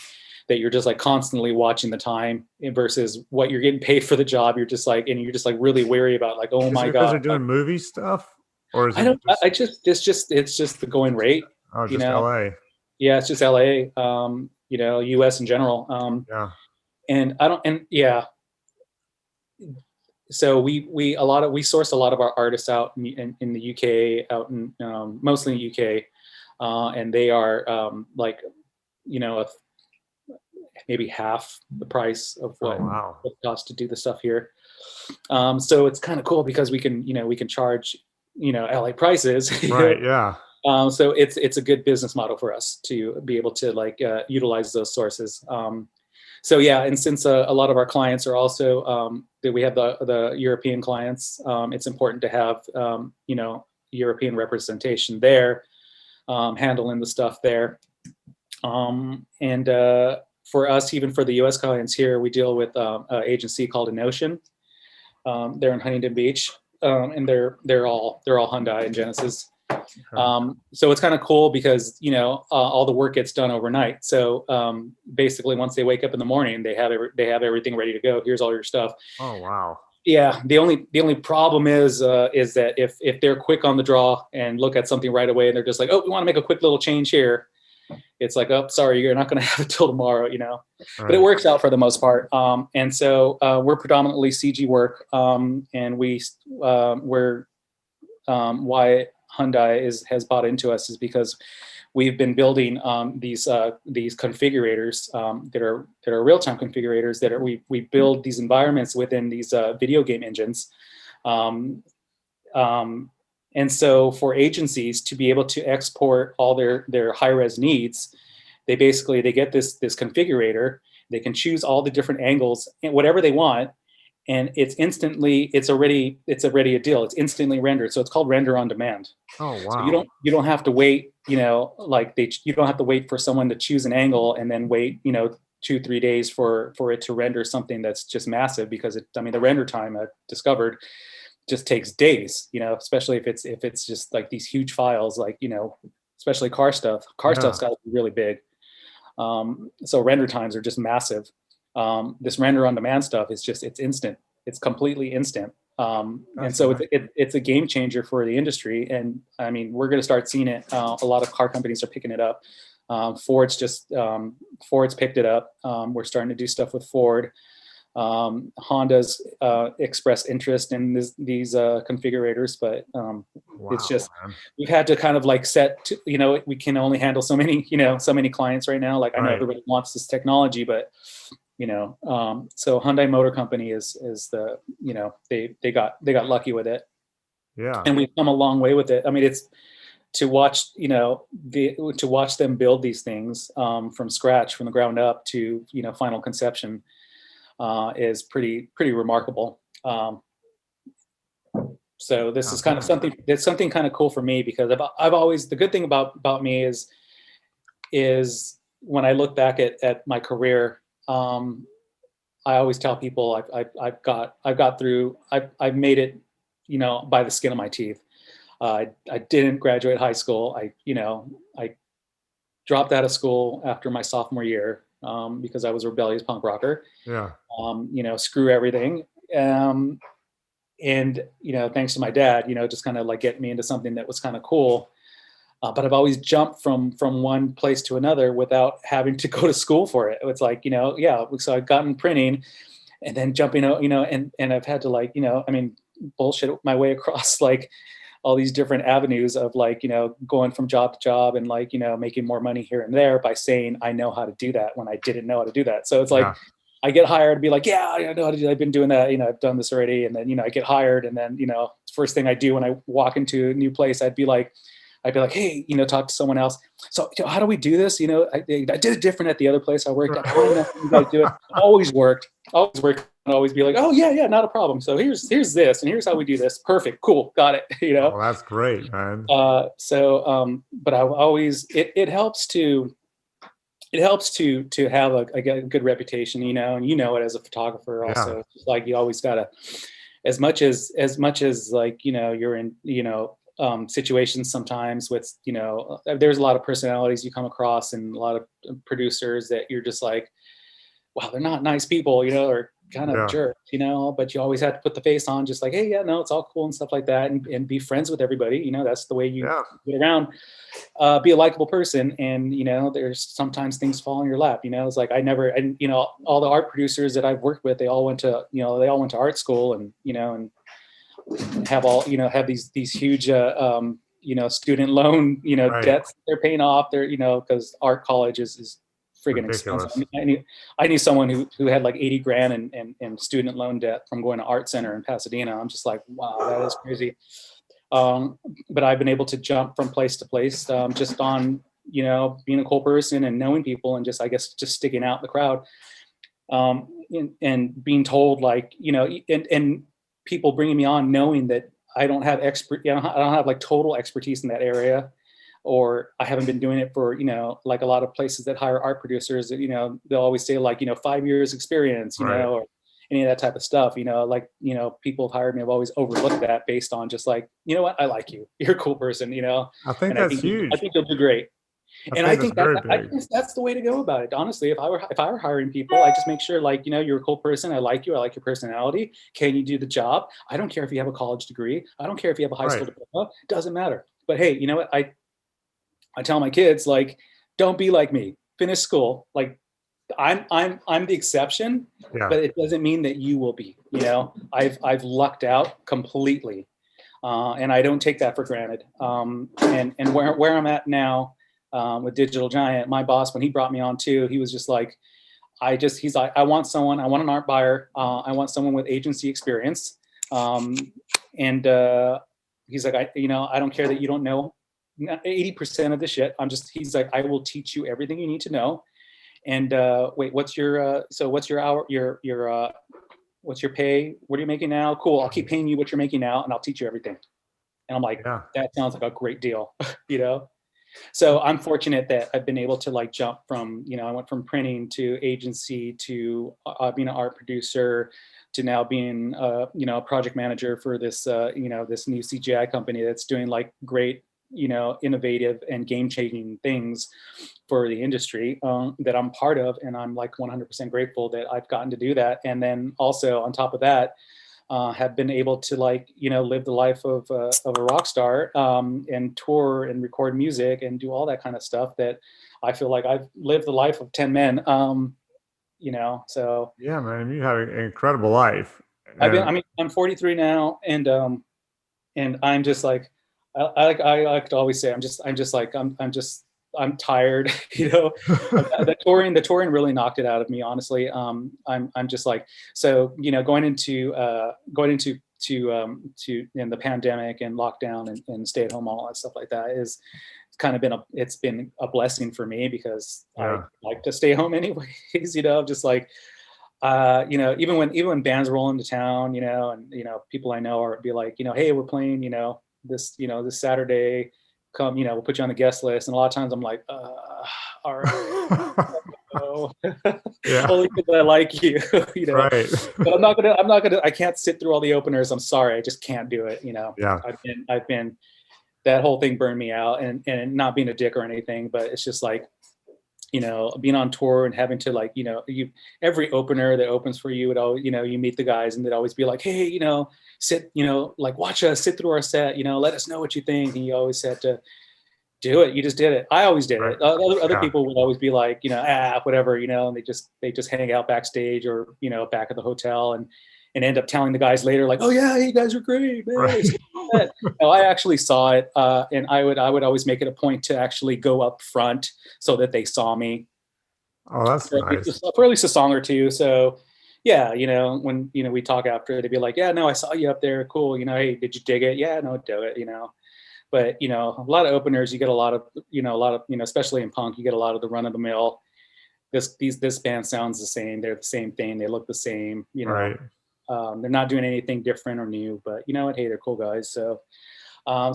that you're just like constantly watching the time versus what you're getting paid for the job. You're just like, and you're just like really wary about like, oh my because God. they're doing movie stuff, or is I it don't, just, it's just the going rate, you just know? LA? Yeah. It's just LA, you know, US in general. Yeah. And I don't, and yeah, so we source a lot of our artists out in the UK, out in mostly in the UK, and they are like, you know, maybe half the price of what it costs to do the stuff here. So it's kind of cool because we can charge, you know, LA prices. Right. Yeah. So it's a good business model for us to be able to like utilize those sources. So yeah, and since a lot of our clients are also that we have the European clients, it's important to have you know, European representation there, handling the stuff there. And for us, even for the U.S. clients here, we deal with an agency called Enotion. They're in Huntington Beach, and they're all Hyundai and Genesis. So it's kind of cool because, you know, all the work gets done overnight. So basically, once they wake up in the morning, they have everything ready to go. Here's all your stuff. Oh wow. Yeah. The only problem is that if they're quick on the draw and look at something right away, and they're just like, oh, we want to make a quick little change here. It's like, oh, sorry, you're not going to have it till tomorrow, you know. Right. But it works out for the most part. And so we're predominantly CG work, and we're why Hyundai has bought into us is because we've been building these configurators that are real-time configurators that we build these environments within these video game engines. And so for agencies to be able to export all their high-res needs, they get this configurator. They can choose all the different angles and whatever they want, and it's already a deal. It's instantly rendered. So it's called render on demand. Oh wow. So you don't have to wait, you know, like you don't have to wait for someone to choose an angle and then wait, you know, 2-3 days for it to render something that's just massive, because the render time I've discovered just takes days, you know, especially if it's just like these huge files, like, you know, especially car stuff's got to be really big. So render times are just massive. This render on demand stuff is it's instant. It's completely instant. And so it's a game changer for the industry. And I mean, we're going to start seeing it. A lot of car companies are picking it up. Ford's picked it up. We're starting to do stuff with Ford. Honda's expressed interest in these configurators, but it's just, we've had to kind of like you know, we can only handle so many clients right now. Like I know everybody wants this technology, but you know, so Hyundai Motor Company is the, you know, they got lucky with it. Yeah. And we've come a long way with it. I mean, it's to watch them build these things from scratch, from the ground up to, you know, final conception. Is pretty remarkable. So this is kind of something kind of cool for me, because I've always, the good thing about me is when I look back at my career, I always tell people I've made it, you know, by the skin of my teeth. I didn't graduate high school. I dropped out of school after my sophomore year. Because I was a rebellious punk rocker. Yeah. You know, screw everything. And, you know, thanks to my dad, you know, just kind of like getting me into something that was kind of cool. But I've always jumped from one place to another without having to go to school for it. It's like, you know, yeah. So I've gotten printing and then jumping out, you know, and I've had to, like, you know, I mean, bullshit my way across like all these different avenues of, like, you know, going from job to job and, like, you know, making more money here and there by saying I know how to do that when I didn't know how to do that. So it's like, I get hired to be like, yeah, I know how to do that. I've been doing that. You know, I've done this already. And then, you know, I get hired. And then, you know, first thing I do when I walk into a new place, I'd be like, I'd be like, hey, talk to someone else. So how do we do this? I did it different at the other place I worked at. I want to know how you guys do it. Always worked. And always be like, oh yeah, not a problem. So here's this, and here's how we do this. Perfect, cool, got it. Oh, that's great, man. But I always it helps to have a good reputation, and it as a photographer also. Yeah. It's just like you always gotta, as much as like you're in situations sometimes with there's a lot of personalities you come across and a lot of producers that you're just like, wow, they're not nice people, or kind of jerks, but you always have to put the face on, just like, hey, yeah, no, it's all cool and stuff like that, and be friends with everybody. That's the way you get around. Be a likable person, and there's sometimes things fall in your lap. It's like all the art producers that I've worked with, they all went to art school, and and have these huge student loan debts they're paying off. They're because art college is friggin' expensive. I knew someone who had like 80 grand in student loan debt from going to Art Center in Pasadena. I'm just like, wow, that is crazy. But I've been able to jump from place to place, just on being a cool person and knowing people, and just sticking out in the crowd, and being told like and people bringing me on knowing that I don't have I don't have like total expertise in that area, or I haven't been doing it for like a lot of places that hire art producers. They'll always say like 5 years experience, or any of that type of stuff. People have hired me, I've always overlooked that based on just like, what, I like you, you're a cool person. I think that's huge. I think you'll do great. I think that's the way to go about it. Honestly, if I were hiring people, I just make sure like, you're a cool person. I like you. I like your personality. Can you do the job? I don't care if you have a college degree. I don't care if you have a high school diploma. Doesn't matter. But hey, you know what? I tell my kids, like, don't be like me. Finish school. Like, I'm the exception, but it doesn't mean that you will be. I've lucked out completely, and I don't take that for granted. And where I'm at now, with Digital Giant, my boss, when he brought me on too, he was just like, he's like, I want an art buyer. I want someone with agency experience. And he's like, I don't care that you don't know 80% of the shit. He's like, I will teach you everything you need to know. And wait, what's your hour, what's your pay? What are you making now? Cool. I'll keep paying you what you're making now, and I'll teach you everything. And I'm like, that sounds like a great deal, So I'm fortunate that I've been able to like jump from, I went from printing to agency to being an art producer to now being, a project manager for this, this new CGI company that's doing like great, innovative and game-changing things for the industry that I'm part of. And I'm like 100% grateful that I've gotten to do that. And then also on top of that, have been able to like, live the life of a rock star, and tour and record music and do all that kind of stuff that I feel like I've lived the life of 10 men, so. Yeah, man, you have an incredible life. I'm 43 now, and I'm just like, I like to always say, I'm tired, the touring really knocked it out of me, honestly. I'm just like, so, going into in the pandemic and lockdown and stay at home, all that stuff like that is kind of it's been a blessing for me, because I like to stay home anyways, just like, even when bands roll into town, and, people I know are be like, hey, we're playing, this Saturday, come, we'll put you on the guest list. And a lot of times I'm like, all right. Only because I like you, but I'm not gonna, I can't sit through all the openers. I'm sorry. I just can't do it. I've been, that whole thing burned me out, and not being a dick or anything, but it's just like, being on tour and having to like, every opener that opens for you, you meet the guys, and they'd always be like, hey, sit, like watch us sit through our set, let us know what you think. And you always had to do it. You just did it. I always did it. Other people would always be like, whatever, and they just hang out backstage or, back at the hotel and end up telling the guys later, like, oh yeah, you guys are great, man. No, I actually saw it, and I would always make it a point to actually go up front so that they saw me. Oh, that's nice. For at least a song or two. So yeah, when we talk after, they'd be like, yeah, no, I saw you up there, cool, hey, did you dig it? Yeah, no, do it, But a lot of openers, you get a lot of especially in punk, you get a lot of the run of the mill. This band sounds the same. They're the same thing. They look the same. Right. They're not doing anything different or new. But you know what? Hey, they're cool guys. So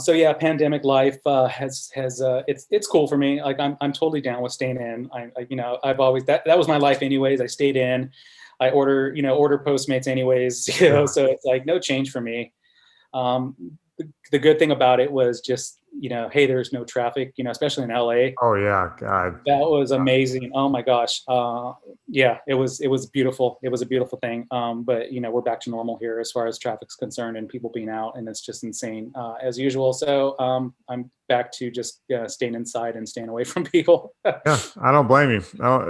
yeah, pandemic life has it's cool for me. Like I'm totally down with staying in. I've always that was my life anyways. I stayed in. I order Postmates anyways. So it's like no change for me. The good thing about it was just, hey, there's no traffic, especially in LA. Oh yeah, God. That was amazing. Oh my gosh. Yeah, it was beautiful. It was a beautiful thing. But we're back to normal here as far as traffic's concerned and people being out, and it's just insane as usual. So I'm back to just staying inside and staying away from people. Yeah, I don't blame you.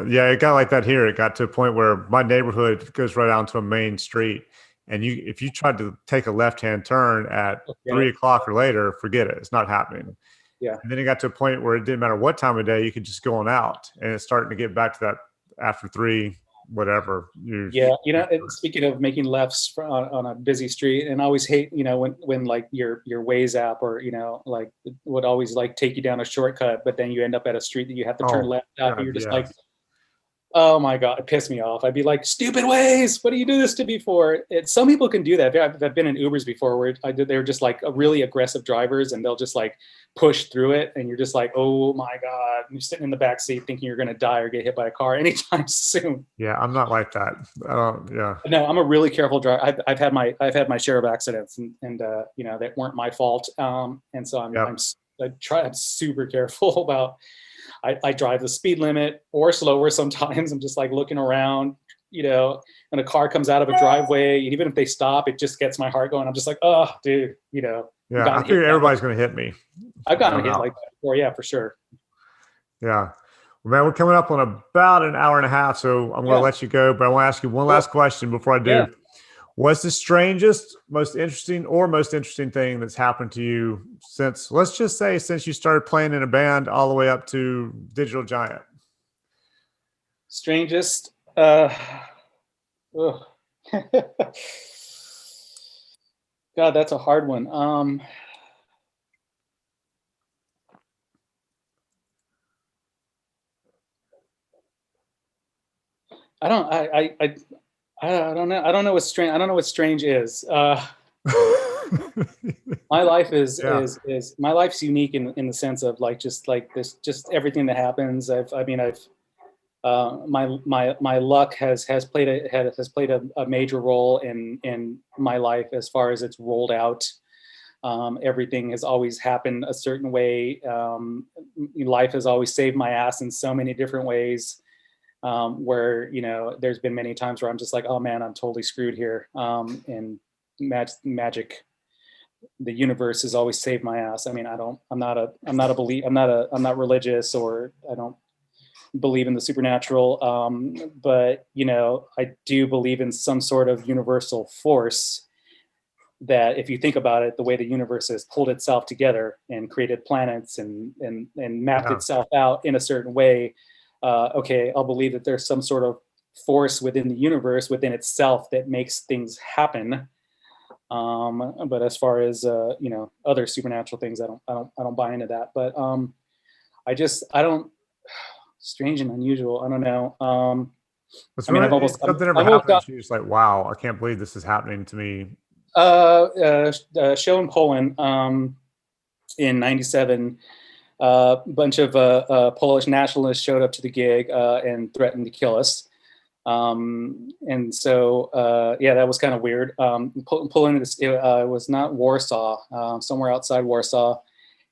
Yeah, it got like that here. It got to a point where my neighborhood goes right down to a main street. And if you tried to take a left-hand turn at 3 o'clock or later, forget it. It's not happening. Yeah. And then it got to a point where it didn't matter what time of day, you could just go on out. And it's starting to get back to that after 3, whatever. Speaking of making lefts on a busy street, and I always hate, when like your Waze app or, like would always like take you down a shortcut, but then you end up at a street that you have to turn left out. And you're just like, oh my God, it pissed me off. I'd be like, stupid Waze, what do you do this to me for? Some people can do that. I've been in Ubers before where they're just like really aggressive drivers, and they'll just like push through it. And you're just like, oh my God, you're sitting in the back seat thinking you're going to die or get hit by a car anytime soon. Yeah, I'm not like that. Yeah. No, I'm a really careful driver. I've had my share of accidents, and that weren't my fault. And so I'm super careful about. I drive the speed limit or slower sometimes. I'm just like looking around, and a car comes out of a driveway, and even if they stop, it just gets my heart going. I'm just like, oh, dude, Yeah, I figure everybody's going to hit me. I've gotten hit like that before, yeah, for sure. Yeah. Well, man, we're coming up on about an hour and a half, so I'm going to let you go, but I want to ask you one last question before I do. Yeah. What's the strangest, most interesting thing that's happened to you since, let's just say, since you started playing in a band all the way up to Digital Giant? Strangest? God, that's a hard one. I don't know. I don't know what strange. I don't know what strange is. My life is my life's unique in the sense of like just everything that happens. My luck has played a major role in my life as far as it's rolled out. Everything has always happened a certain way. Life has always saved my ass in so many different ways. Where there's been many times where I'm just like, oh man, I'm totally screwed here. And magic, the universe has always saved my ass. I mean, I'm not religious, or I don't believe in the supernatural. But I do believe in some sort of universal force that, if you think about it, the way the universe has pulled itself together and created planets and mapped itself out in a certain way. Okay, I'll believe that there's some sort of force within the universe, within itself, that makes things happen. But as far as other supernatural things, I don't buy into that. But I don't. Strange and unusual. I don't know. I've almost something ever happened to you, just like, wow, I can't believe this is happening to me. Show in Poland in '97. A bunch of Polish nationalists showed up to the gig and threatened to kill us. And so, that was kind of weird. Poland, it was not Warsaw, somewhere outside Warsaw.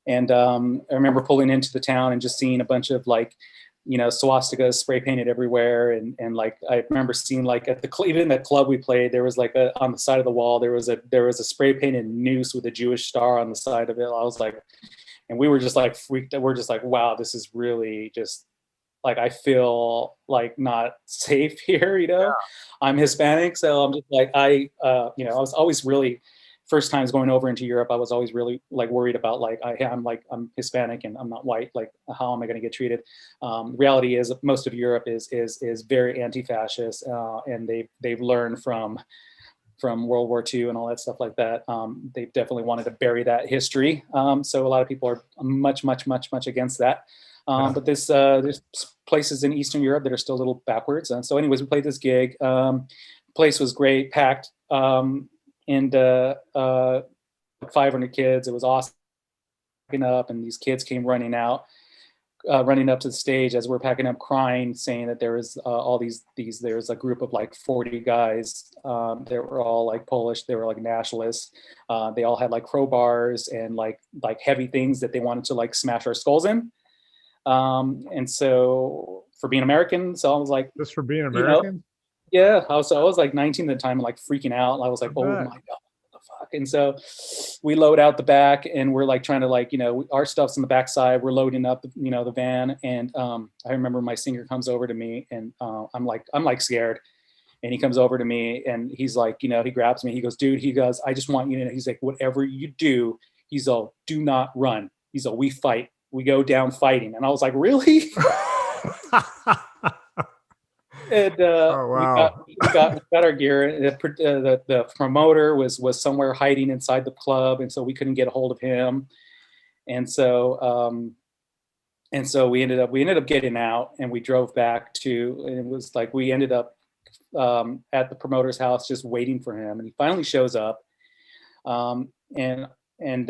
And I remember pulling into the town and just seeing a bunch of swastikas spray painted everywhere. And like, I remember seeing like even the club we played, there was like on the side of the wall, there was a spray painted noose with a Jewish star on the side of it. I was like, and we were just like freaked. We're just like, wow, this is really just like, I feel like not safe here. Yeah. I'm Hispanic. So I'm just like, I was always really, first times going over into Europe, I was always really like worried about like, I'm Hispanic and I'm not white. Like, how am I going to get treated? Reality is most of Europe is very anti-fascist, and they've learned from from World War II and all that stuff like that. They definitely wanted to bury that history. So a lot of people are much against that. But there's places in Eastern Europe that are still a little backwards. And so anyways, we played this gig. Place was great, packed, and 500 kids. It was awesome. Up, and these kids came running up to the stage as we're packing up, crying, saying that there was all these there's a group of like 40 guys. They were all like Polish. They were like nationalists. They all had like crowbars and like heavy things that they wanted to like smash our skulls in. And so for being American, so I was like, just for being American? Yeah. I was like 19 at the time, like freaking out. I was like, oh my God, what the fuck? And so we load out the back and we're like trying to like, our stuff's in the backside. We're loading up, the van. And I remember my singer comes over to me and I'm like scared. And he comes over to me and he's like, he grabs me. He goes, dude, he goes, I just want you to know. He's like, whatever you do, he's all, do not run. He's all, we fight. We go down fighting. And I was like, really? And oh, wow. we got our gear. The promoter was somewhere hiding inside the club, and so we couldn't get a hold of him. And so we ended up getting out, and we drove back to. And it was like we ended up at the promoter's house, just waiting for him, and he finally shows up. And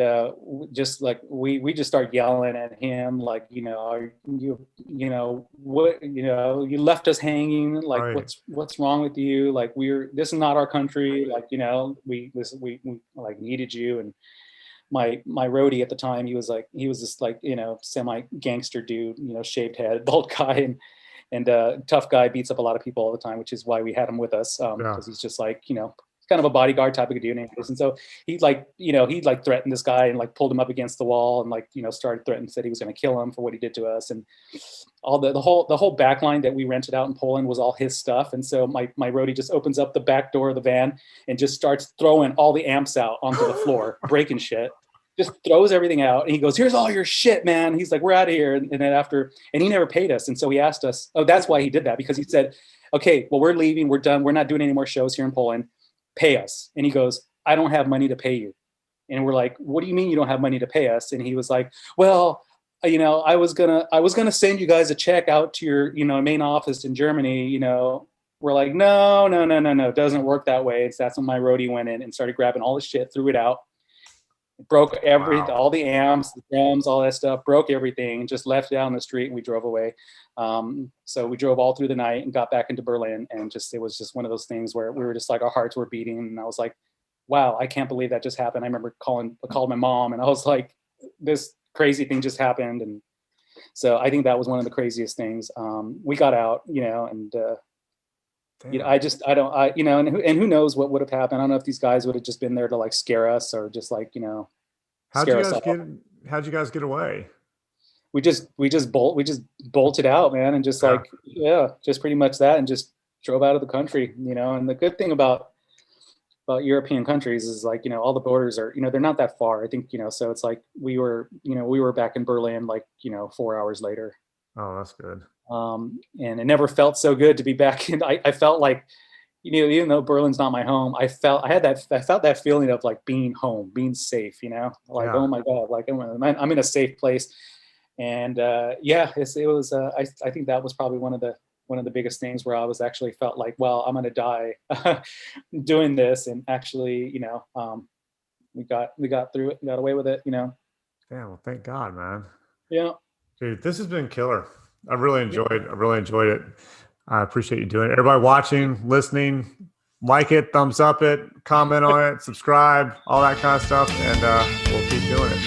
just like we just start yelling at him, like, you left us hanging, like, right. What's wrong with you? Like, this is not our country. Like, we like needed you. And my roadie at the time, he was this like, semi gangster dude, shaved head, bald guy, and tough guy, beats up a lot of people all the time, which is why we had him with us. Because he's just like, kind of a bodyguard type of dude. And so he threatened this guy and like pulled him up against the wall and like, started threatening, said he was going to kill him for what he did to us. And all the whole back line that we rented out in Poland was all his stuff. And so my roadie just opens up the back door of the van and just starts throwing all the amps out onto the floor, breaking shit, just throws everything out. And he goes, here's all your shit, man. He's like, we're out of here. And then and he never paid us. And so he asked us, that's why he did that, because he said, okay, well, we're leaving. We're done. We're not doing any more shows here in Poland. Pay us. And he goes, I don't have money to pay you. And we're like, what do you mean you don't have money to pay us? And he was like, well, I was gonna send you guys a check out to your, main office in Germany. We're like, no, it doesn't work that way. That's when my roadie went in and started grabbing all the shit, threw it out, broke all the amps, the drums, all that stuff, broke everything, just left it out on the street, and we drove away. So we drove all through the night and got back into Berlin, and it was just one of those things where we were just like, our hearts were beating, and I was like, wow, I can't believe that just happened. I remember calling my mom, and I was like, this crazy thing just happened. And so I think that was one of the craziest things. We got out, and and who knows what would have happened. I don't know if these guys would have just been there to like scare us, or just like, how'd you guys get away? We just bolted out, man, and just just pretty much that, and just drove out of the country, And the good thing about European countries is like, all the borders are, they're not that far. I think, so it's like we were back in Berlin like, 4 hours later. Oh, that's good. And it never felt so good to be back in. I felt like, even though Berlin's not my home, I felt that feeling of like being home, being safe, oh my God, like I'm in a safe place. And it was. I think that was probably one of the biggest things where I was actually felt like, well, I'm going to die doing this, and actually, we got through it, and got away with it, Yeah, well, thank God, man. Yeah, dude, this has been killer. I really enjoyed it. I appreciate you doing it. Everybody watching, listening, like it, thumbs up it, comment on it, subscribe, all that kind of stuff, and we'll keep doing it.